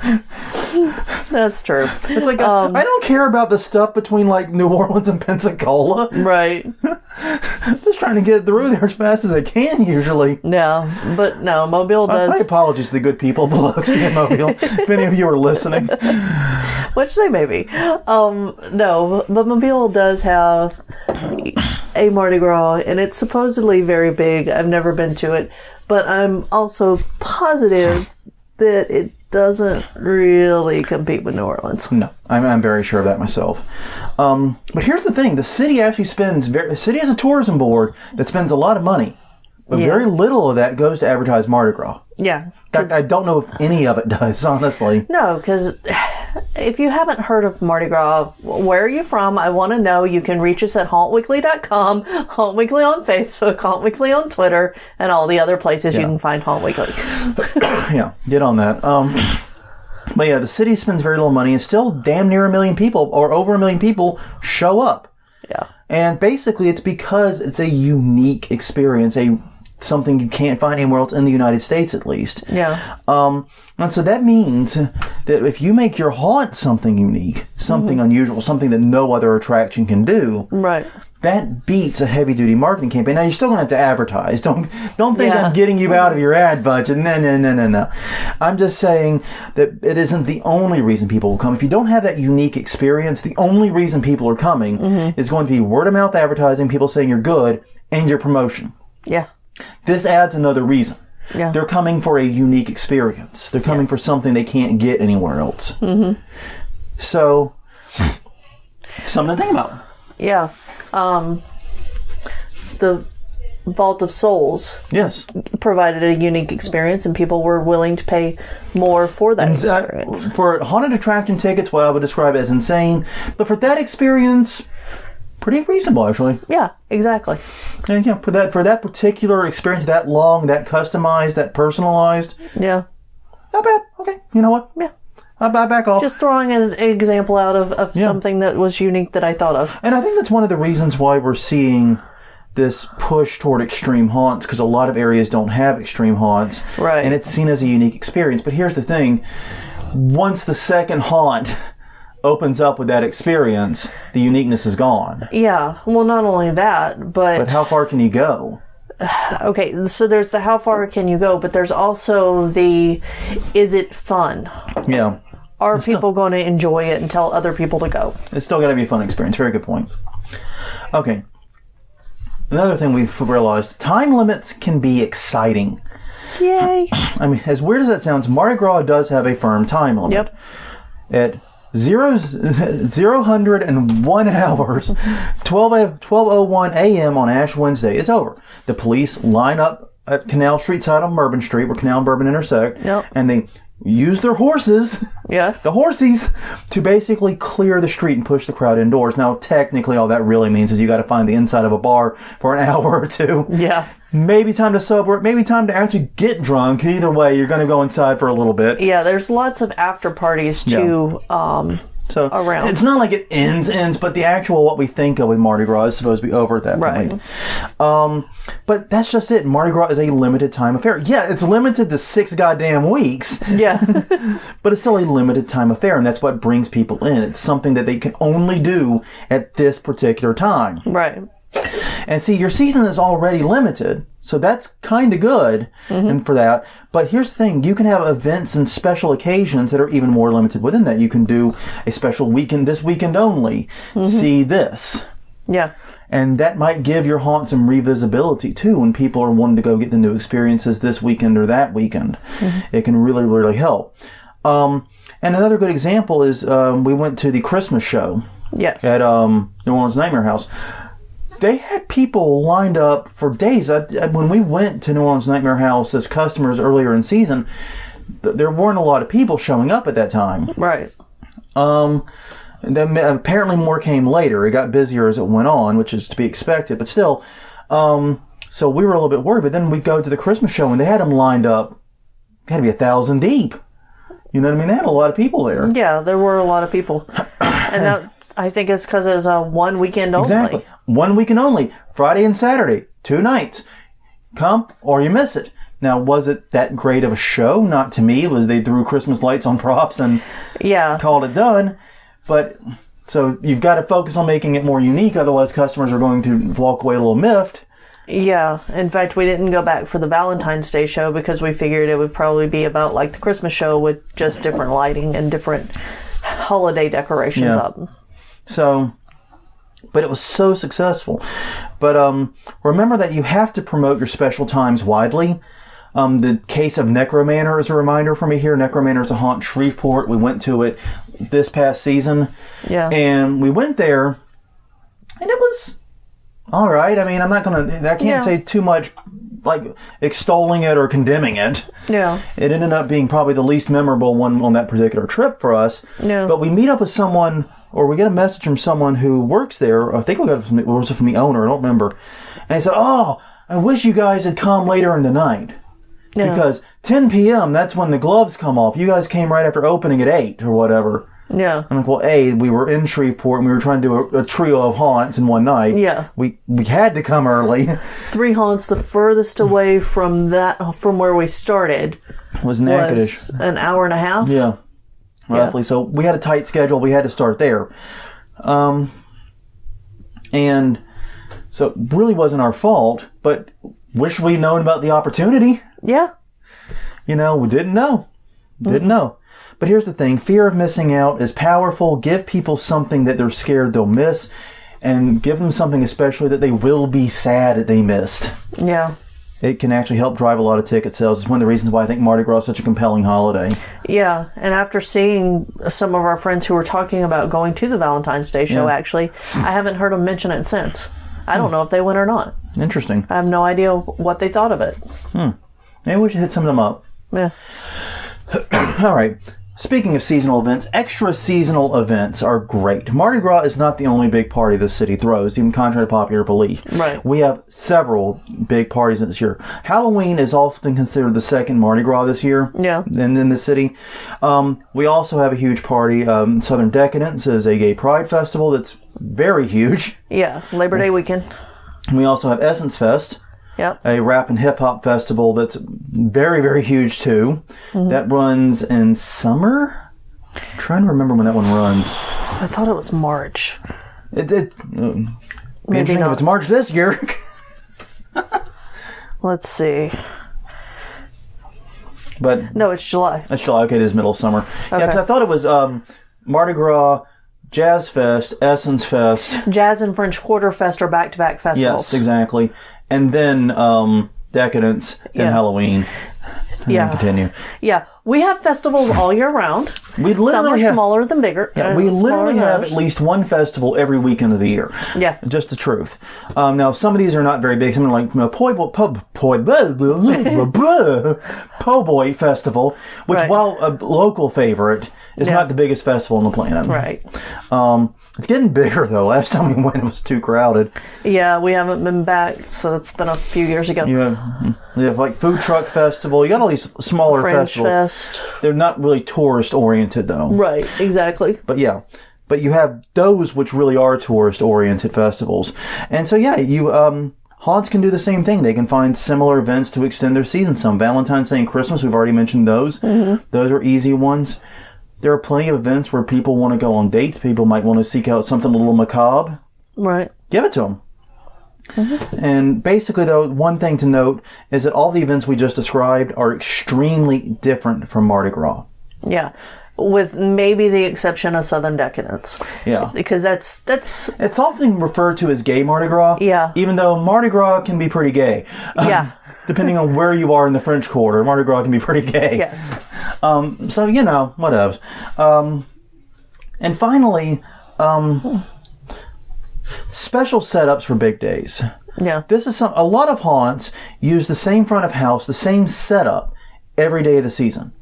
That's true. It's like, I don't care about the stuff between, like, New Orleans and Pensacola. Right. Just trying to get through there as fast as I can, usually. Yeah, but no, Mobile does... My apologies to the good people of Biloxi and Mobile, if any of you are listening. Which they may be. No, but Mobile does have a Mardi Gras, and it's supposedly very big. I've never been to it. But I'm also positive that it doesn't really compete with New Orleans. No, I'm very sure of that myself. But here's the thing: the city actually the city has a tourism board that spends a lot of money, but very little of that goes to advertise Mardi Gras. Yeah. I don't know if any of it does, honestly. No, because if you haven't heard of Mardi Gras, where are you from? I want to know. You can reach us at hauntweekly.com, Haunt Weekly on Facebook, Haunt Weekly on Twitter, and all the other places you can find Haunt Weekly. Yeah, get on that. But yeah, the city spends very little money, and still damn near 1 million people, or over 1 million people, show up. Yeah. And basically, it's because it's a unique experience, something you can't find anywhere else in the United States, at least. Yeah. And so that means that if you make your haunt something unique, something unusual, something that no other attraction can do, right, that beats a heavy-duty marketing campaign. Now, you're still going to have to advertise. Don't think I'm getting you out of your ad budget. No. I'm just saying that it isn't the only reason people will come. If you don't have that unique experience, the only reason people are coming is going to be word-of-mouth advertising, people saying you're good, and your promotion. Yeah. This adds another reason. Yeah. They're coming for a unique experience. They're coming for something they can't get anywhere else. Mm-hmm. So, something to think about. Yeah. The Vault of Souls provided a unique experience, and people were willing to pay more for that experience. For haunted attraction tickets, what I would describe as insane, but for that experience, pretty reasonable, actually. Yeah, exactly. And yeah, for that particular experience, that long, that customized, that personalized. Yeah. Not bad. Okay, you know what? Yeah. I back off. Just throwing an example out of something that was unique that I thought of. And I think that's one of the reasons why we're seeing this push toward extreme haunts, because a lot of areas don't have extreme haunts. Right. And it's seen as a unique experience. But here's the thing. Once the second haunt opens up with that experience, the uniqueness is gone. Yeah. Well, not only that, but how far can you go? Okay, so there's the how far can you go, but there's also the is it fun? Yeah. Are people going to enjoy it and tell other people to go? It's still got to be a fun experience. Very good point. Okay. Another thing we've realized, time limits can be exciting. Yay. I mean, as weird as that sounds, Mardi Gras does have a firm time limit. Yep. At 0:01 hours, 12:01 a.m. on Ash Wednesday, it's over. The police line up at Canal Street side on Bourbon Street, where Canal and Bourbon intersect, and they use their horses, the horsies, to basically clear the street and push the crowd indoors. Now, technically, all that really means is you got to find the inside of a bar for an hour or two. Yeah. Maybe time to sober it, maybe time to actually get drunk. Either way, you're going to go inside for a little bit. Yeah, there's lots of after parties too. So around. It's not like it ends, but the actual what we think of with Mardi Gras is supposed to be over at that point. But that's just it. Mardi Gras is a limited time affair. Yeah, it's limited to 6 goddamn weeks. Yeah. But it's still a limited time affair, and that's what brings people in. It's something that they can only do at this particular time. Right. And see, your season is already limited, so that's kind of good and for that. But here's the thing. You can have events and special occasions that are even more limited within that. You can do a special weekend, this weekend only. See this. Yeah. And that might give your haunt some revisibility, too, when people are wanting to go get the new experiences this weekend or that weekend. It can really, really help. And another good example is we went to the Christmas show at New Orleans Nightmare House. They had people lined up for days. When we went to New Orleans Nightmare House as customers earlier in season, there weren't a lot of people showing up at that time. Right. Then apparently more came later. It got busier as it went on, which is to be expected. But still, so we were a little bit worried. But then we go to the Christmas show, and they had them lined up. Had to be 1,000 deep. You know what I mean? They had a lot of people there. Yeah, there were a lot of people. And that, I think it's because it was one weekend only. Exactly. One weekend only. Friday and Saturday. 2 nights. Come or you miss it. Now, was it that great of a show? Not to me. It was they threw Christmas lights on props and called it done. But, so you've got to focus on making it more unique. Otherwise, customers are going to walk away a little miffed. Yeah. In fact, we didn't go back for the Valentine's Day show because we figured it would probably be about like the Christmas show with just different lighting and different holiday decorations up. So, but it was so successful. But remember that you have to promote your special times widely. The case of Necromanor is a reminder for me here. Necromanor is a haunt in Shreveport. We went to it this past season. Yeah. And we went there, and it was all right. I mean, I can't say too much, like, extolling it or condemning it. Yeah. It ended up being probably the least memorable one on that particular trip for us. Yeah. But we meet up with someone, or we get a message from someone who works there. I think it was from the owner. I don't remember. And he said, "Oh, I wish you guys had come later in the night. Yeah. Because 10 p.m., that's when the gloves come off. You guys came right after opening at 8 or whatever." Yeah. I'm like, well, we were in Shreveport and we were trying to do a trio of haunts in one night. Yeah. We had to come early. 3 haunts. The furthest away from where we started was Natchitoches. An hour and a half. Yeah. Roughly. Yeah. So we had a tight schedule. We had to start there. And so it really wasn't our fault, but wish we'd known about the opportunity. Yeah. We didn't know. Didn't know. But here's the thing. Fear of missing out is powerful. Give people something that they're scared they'll miss, and give them something especially that they will be sad that they missed. Yeah. It can actually help drive a lot of ticket sales. It's one of the reasons why I think Mardi Gras is such a compelling holiday. Yeah, and after seeing some of our friends who were talking about going to the Valentine's Day show, actually, I haven't heard them mention it since. I don't know if they went or not. Interesting. I have no idea what they thought of it. Maybe we should hit some of them up. Yeah. All right. Speaking of seasonal events, extra seasonal events are great. Mardi Gras is not the only big party the city throws, even contrary to popular belief. Right. We have several big parties this year. Halloween is often considered the second Mardi Gras this year. Yeah. In the city. We also have a huge party. Southern Decadence is a gay pride festival that's very huge. Yeah. Labor Day weekend. We also have Essence Fest. Yep. A rap and hip hop festival that's very, very huge too. That runs in summer. I'm trying to remember when that one runs. I thought it was March. Maybe not. If it's March this year. Let's see. But no, it's July. It's July. Okay, it is middle of summer. Okay. Yeah, 'cause I thought it was Mardi Gras, Jazz Fest, Essence Fest. Jazz and French Quarter Fest are back-to-back festivals. Yes, exactly. And then Decadence and Halloween. And then continue. Yeah. We have festivals all year round. We literally Some are smaller than bigger. Yeah, we literally have at least one festival every weekend of the year. Yeah. Just the truth. Now, some of these are not very big. Something like Po' Boy Festival, which, while a local favorite, is not the biggest festival on the planet. Right. It's getting bigger, though. Last time we went, it was too crowded. Yeah, we haven't been back, so it's been a few years ago. You have like Food Truck Festival. You got all these smaller French festivals. Fest. They're not really tourist-oriented, though. Right, exactly. But yeah. But you have those which really are tourist-oriented festivals. And so, haunts can do the same thing. They can find similar events to extend their season some. Valentine's Day and Christmas, we've already mentioned those. Those are easy ones. There are plenty of events where people want to go on dates. People might want to seek out something a little macabre. Right. Give it to them. And basically, though, one thing to note is that all the events we just described are extremely different from Mardi Gras. Yeah. With maybe the exception of Southern Decadence. Yeah. Because that's... It's often referred to as gay Mardi Gras. Yeah. Even though Mardi Gras can be pretty gay. Yeah. Depending on where you are in the French Quarter, Mardi Gras can be pretty gay. Yes. So, whatever. And finally, special setups for big days. Yeah. This is a lot of haunts use the same front of house, the same setup every day of the season.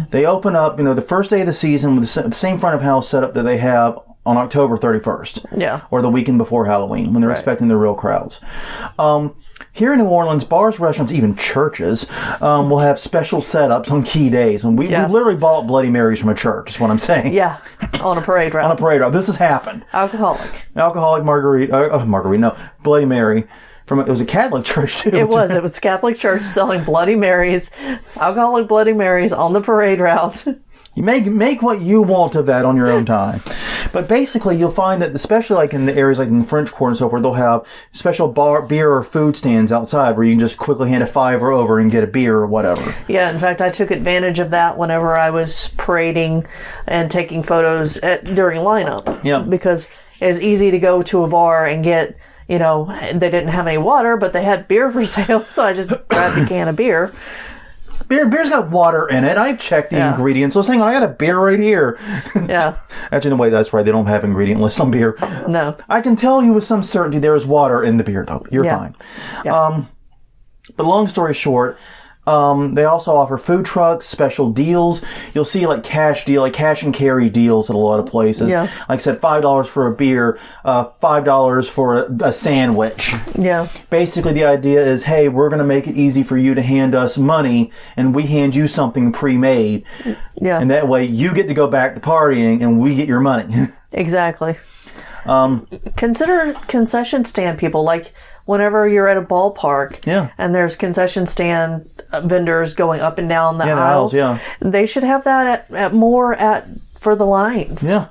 They open up, the first day of the season with the same front of house setup that they have on October 31st. Yeah. Or the weekend before Halloween when they're expecting the real crowds. Here in New Orleans, bars, restaurants, even churches will have special setups on key days. And we've literally bought Bloody Marys from a church, is what I'm saying. Yeah, on a parade route. On a parade route. This has happened. Alcoholic Bloody Mary. It was a Catholic church, too. It was Catholic church selling Bloody Marys, alcoholic Bloody Marys on the parade route. You make what you want of that on your own time. But basically, you'll find that, especially like in the areas like in the French Quarter and so forth, they'll have special beer or food stands outside where you can just quickly hand a $5 over and get a beer or whatever. Yeah, in fact, I took advantage of that whenever I was parading and taking photos during lineup. Yeah. Because it's easy to go to a bar and get, they didn't have any water, but they had beer for sale, so I just grabbed a can of beer. Beer's got water in it. I've checked the ingredients. Let's hang on. I got a beer right here. Yeah. Actually, no, wait, that's right. They don't have ingredient list on beer. No. I can tell you with some certainty there is water in the beer, though. You're fine. Yeah. But long story short, they also offer food trucks, special deals. You'll see cash and carry deals at a lot of places. Yeah. Like I said, $5 for a beer, $5 for a sandwich. Yeah. Basically, the idea is, hey, we're going to make it easy for you to hand us money, and we hand you something pre-made. Yeah. And that way, you get to go back to partying, and we get your money. Exactly. Consider concession stand people, like whenever you're at a ballpark and there's concession stand vendors going up and down the aisles, they should have that for the lines. Yeah.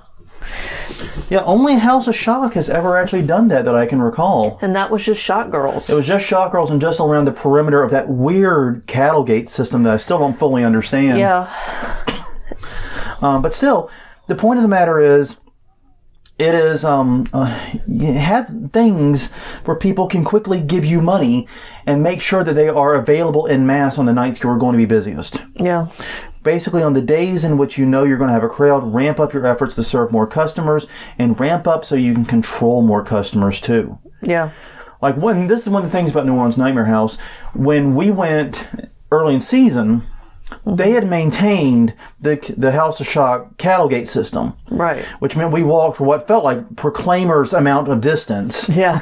Yeah, only House of Shock has ever actually done that I can recall. And that was just Shot Girls. It was just Shot Girls and just around the perimeter of that weird cattle gate system that I still don't fully understand. Yeah. But still, the point of the matter is, it is, you have things where people can quickly give you money and make sure that they are available en masse on the nights you're going to be busiest. Yeah. Basically, on the days in which you know you're going to have a crowd, ramp up your efforts to serve more customers and ramp up so you can control more customers too. Yeah. This is one of the things about New Orleans Nightmare House. When we went early in season, they had maintained the House of Shock cattle gate system. Right. Which meant we walked for what felt like Proclaimers amount of distance. Yeah.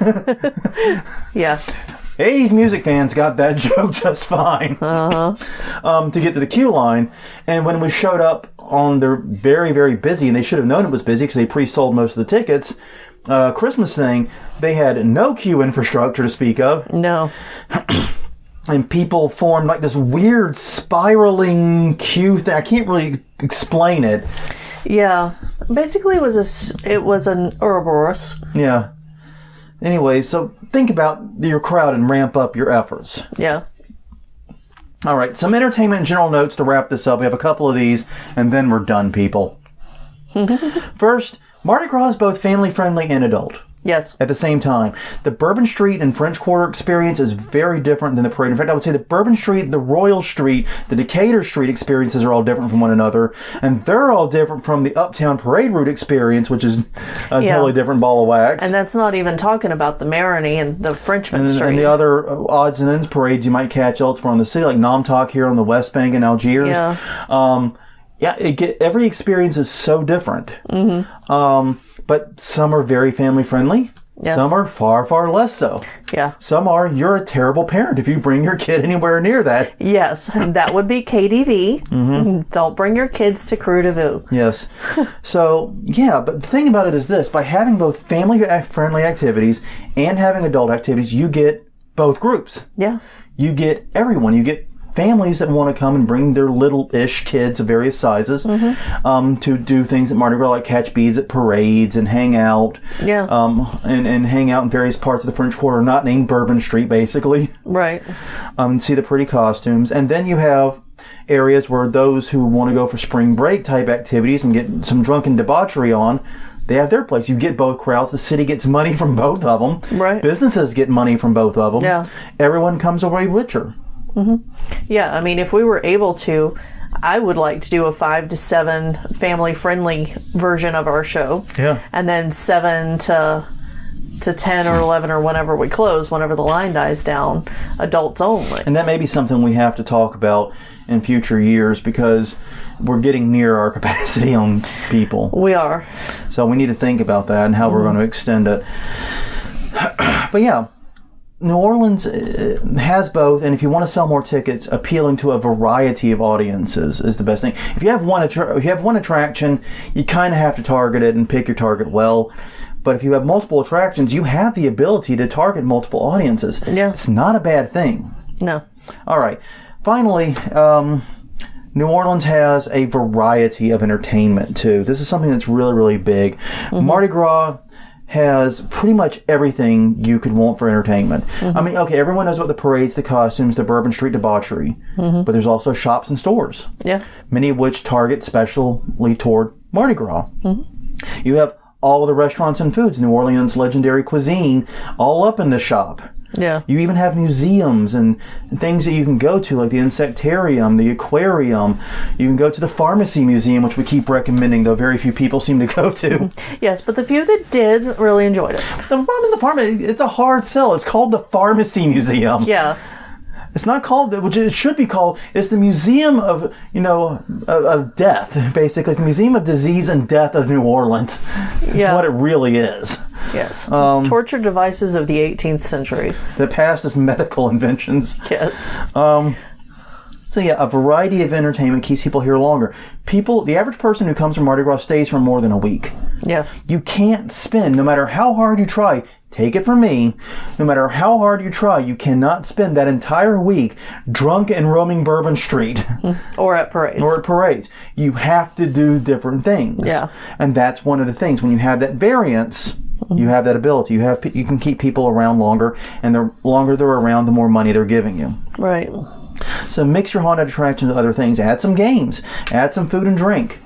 Yeah. 80s music fans got that joke just fine. To get to the queue line. And when we showed up on the very, very busy, and they should have known it was busy because they pre-sold most of the tickets, Christmas thing, they had no queue infrastructure to speak of. No. And people formed like this weird spiraling queue thing. I can't really explain it. Yeah. Basically, it was an Ouroboros. Yeah. Anyway, so think about your crowd and ramp up your efforts. Yeah. All right, some entertainment and general notes to wrap this up. We have a couple of these, and then we're done, people. First, Mardi Gras is both family-friendly and adult. Yes. At the same time. The Bourbon Street and French Quarter experience is very different than the parade. In fact, I would say the Bourbon Street, the Royal Street, the Decatur Street experiences are all different from one another. And they're all different from the Uptown Parade Route experience, which is a totally different ball of wax. And that's not even talking about the Marigny and the Frenchman Street. And the other odds and ends parades you might catch elsewhere in the city, like Namtok here on the West Bank in Algiers. Yeah. Every experience is so different. But some are very family friendly. Yes. Some are far, far less so. Yeah. Some are, you're a terrible parent if you bring your kid anywhere near that. Yes. That would be KDV. Don't bring your kids to Crew de Vue. Yes. So, but the thing about it is this. By having both family-friendly activities and having adult activities, you get both groups. Yeah. You get everyone. You get families that want to come and bring their little-ish kids of various sizes to do things at Mardi Gras, like catch beads at parades and hang out. Yeah. And hang out in various parts of the French Quarter, not named Bourbon Street, basically. Right. See the pretty costumes. And then you have areas where those who want to go for spring break type activities and get some drunken debauchery on, they have their place. You get both crowds. The city gets money from both of them. Right. Businesses get money from both of them. Yeah. Everyone comes away richer. Yeah, I mean, if we were able to, I would like to do a 5 to 7 family-friendly version of our show. Yeah. And then 7 to 10 or 11 or whenever we close, whenever the line dies down, adults only. And that may be something we have to talk about in future years because we're getting near our capacity on people. We are. So we need to think about that and how we're going to extend it. But yeah. New Orleans has both, and if you want to sell more tickets, appealing to a variety of audiences is the best thing. If you have one attraction, you kind of have to target it and pick your target well. But if you have multiple attractions, you have the ability to target multiple audiences. Yeah. It's not a bad thing. No. All right. Finally, New Orleans has a variety of entertainment, too. This is something that's really, really big. Mardi Gras has pretty much everything you could want for entertainment. I mean, okay, everyone knows about the parades, the costumes, the Bourbon Street debauchery, but there's also shops and stores, many of which target specially toward Mardi Gras. You have all of the restaurants and foods, New Orleans legendary cuisine, all up in the shop. Yeah. You even have museums and things that you can go to, like the insectarium, the aquarium. You can go to the pharmacy museum, which we keep recommending, though very few people seem to go to. Yes, but the few that did really enjoyed it. The problem is the pharmacy. It's a hard sell. It's called the Pharmacy Museum. Yeah. It's not called, which it should be called, it's the Museum of, of Death, basically. It's the Museum of Disease and Death of New Orleans. It's what it really is. Yes. Torture devices of the 18th century. The past is medical inventions. Yes. So yeah, a variety of entertainment keeps people here longer. The average person who comes from Mardi Gras stays for more than a week. Yeah. You can't spend, no matter how hard you try, take it from me, no matter how hard you try, you cannot spend that entire week drunk and roaming Bourbon Street. Or at parades. You have to do different things. Yeah. And that's one of the things. When you have that variance, you have that ability. You can keep people around longer, and the longer they're around, the more money they're giving you. Right. So mix your haunted attractions with other things. Add some games. Add some food and drink.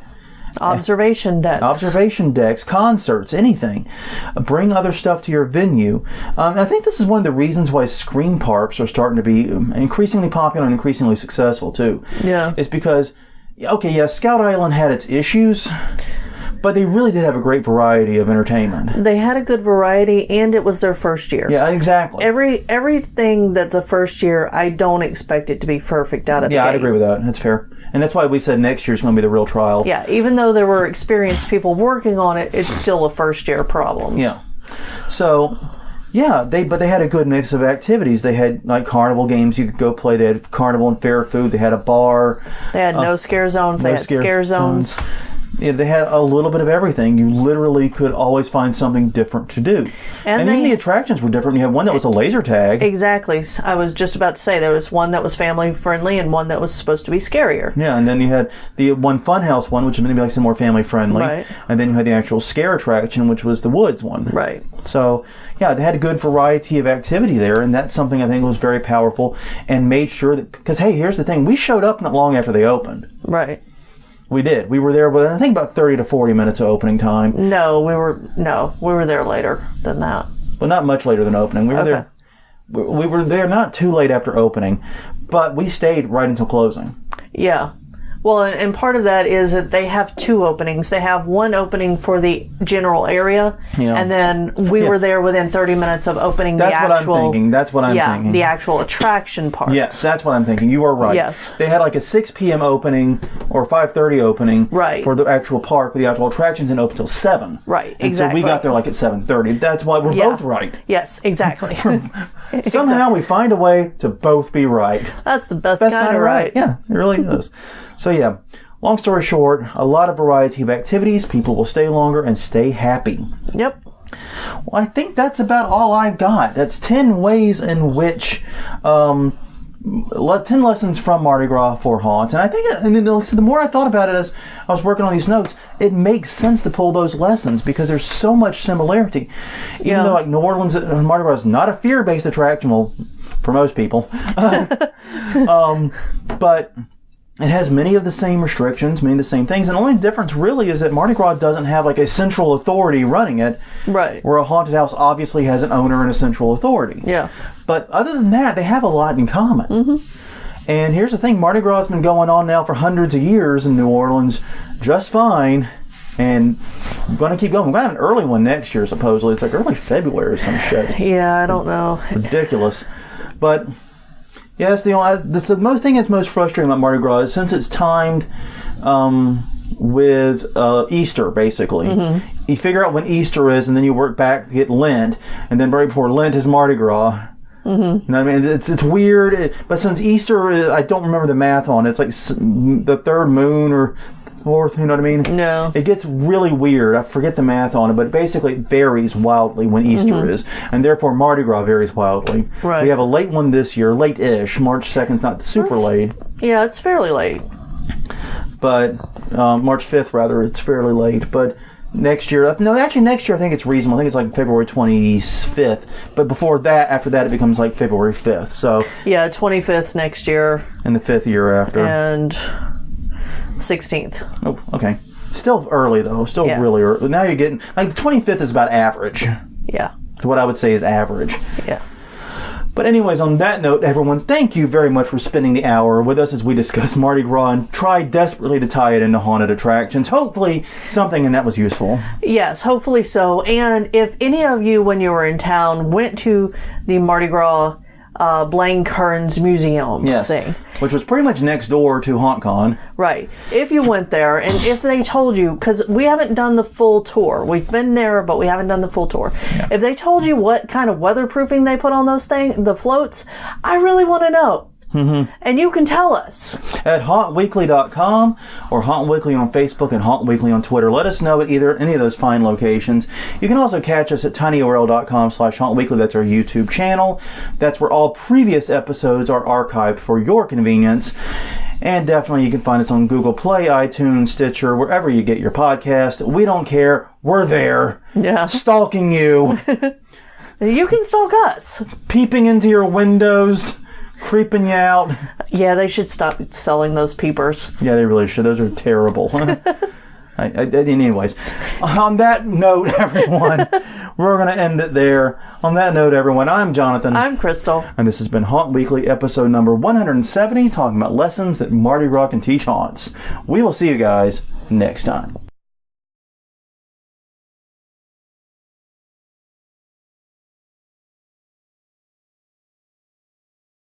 Observation decks, concerts, anything. Bring other stuff to your venue. I think this is one of the reasons why scream parks are starting to be increasingly popular and increasingly successful too. Yeah. It's because, Scout Island had its issues, but they really did have a great variety of entertainment. They had a good variety, and it was their first year. Yeah, exactly. Everything that's a first year, I don't expect it to be perfect out of the gate. Yeah, I'd agree with that. That's fair. And that's why we said next year's going to be the real trial. Yeah, even though there were experienced people working on it, it's still a first year problem. Yeah. So, but they had a good mix of activities. They had like carnival games you could go play. They had carnival and fair food. They had a bar. They had no scare zones. They had scare zones. Yeah, they had a little bit of everything. You literally could always find something different to do. And even the attractions were different. You had one that was a laser tag. Exactly. I was just about to say, there was one that was family friendly and one that was supposed to be scarier. Yeah, and then you had the one funhouse one, which was maybe like some more family friendly. Right. And then you had the actual scare attraction, which was the woods one. Right. So, they had a good variety of activity there, and that's something I think was very powerful and made sure that, because hey, here's the thing, we showed up not long after they opened. Right. We did. We were there with, I think, about 30 to 40 minutes of opening time. No, we were there later than that. Well, not much later than opening. We were there not too late after opening, but we stayed right until closing. Yeah. Well, and part of that is that they have two openings. They have one opening for the general area, and then we were there within 30 minutes of opening the actual... That's what I'm thinking. That's what I'm thinking. The actual attraction parts. Yes, that's what I'm thinking. You are right. Yes. They had like a 6 p.m. opening or 5:30 opening for the actual park, but the actual attractions didn't open until 7. Right, and so we got there like at 7:30. That's why we're both right. Yes, exactly. Somehow we find a way to both be right. That's the best kind of right. Yeah, it really is. So long story short, a lot of variety of activities. People will stay longer and stay happy. Yep. Well, I think that's about all I've got. That's 10 ways in which, 10 lessons from Mardi Gras for haunts. And I think, the more I thought about it as I was working on these notes, it makes sense to pull those lessons because there's so much similarity. Even though like New Orleans, Mardi Gras is not a fear-based attraction, well, for most people. But it has many of the same restrictions, many of the same things, and the only difference really is that Mardi Gras doesn't have like a central authority running it. Right. Where a haunted house obviously has an owner and a central authority. Yeah. But other than that, they have a lot in common. Mm-hmm. And here's the thing, Mardi Gras has been going on now for hundreds of years in New Orleans just fine. And I'm going to keep going. We're going to have an early one next year, supposedly. It's like early February or some shit. I don't know. Ridiculous. But... yeah, that's the most thing that's most frustrating about Mardi Gras is since it's timed with Easter, basically. Mm-hmm. You figure out when Easter is, and then you work back to get Lent, and then right before Lent is Mardi Gras. Mm-hmm. You know what I mean? It's weird, but since Easter is, I don't remember the math on it. It's like the third moon or fourth, you know what I mean? No. It gets really weird. I forget the math on it, but basically it varies wildly when Easter is, and therefore Mardi Gras varies wildly. Right. We have a late one this year, late-ish. March 2nd's not super late. Yeah, it's fairly late. But March 5th, rather, it's fairly late. But next year, next year I think it's reasonable. I think it's like February 25th. But before that, after that, it becomes like February 5th. So yeah, 25th next year. And the 5th year after. And 16th. Oh, okay. Still early, though. Still really early. Now you're getting... like, the 25th is about average. Yeah. What I would say is average. Yeah. But anyways, on that note, everyone, thank you very much for spending the hour with us as we discuss Mardi Gras and try desperately to tie it into haunted attractions. Hopefully, something in that was useful. Yes, hopefully so. And if any of you, when you were in town, went to the Mardi Gras Blaine Kearns Museum thing. Which was pretty much next door to HauntCon. Right. If you went there, and if they told you, because we haven't done the full tour. We've been there, but we haven't done the full tour. Yeah. If they told you what kind of weatherproofing they put on those the floats, I really want to know. Mm-hmm. And you can tell us. At hauntweekly.com or Haunt Weekly on Facebook and Haunt Weekly on Twitter. Let us know at any of those fine locations. You can also catch us at tinyurl.com/hauntweekly. That's our YouTube channel. That's where all previous episodes are archived for your convenience. And definitely you can find us on Google Play, iTunes, Stitcher, wherever you get your podcast. We don't care. We're there. Yeah. Stalking you. You can stalk us. Peeping into your windows. Creeping you out. Yeah, they should stop selling those peepers. Yeah, they really should. Those are terrible. Anyways, on that note, everyone, we're going to end it there. On that note, everyone, I'm Jonathan. I'm Crystal. And this has been Haunt Weekly, episode number 170, talking about lessons that Mardi Gras can teach haunts. We will see you guys next time.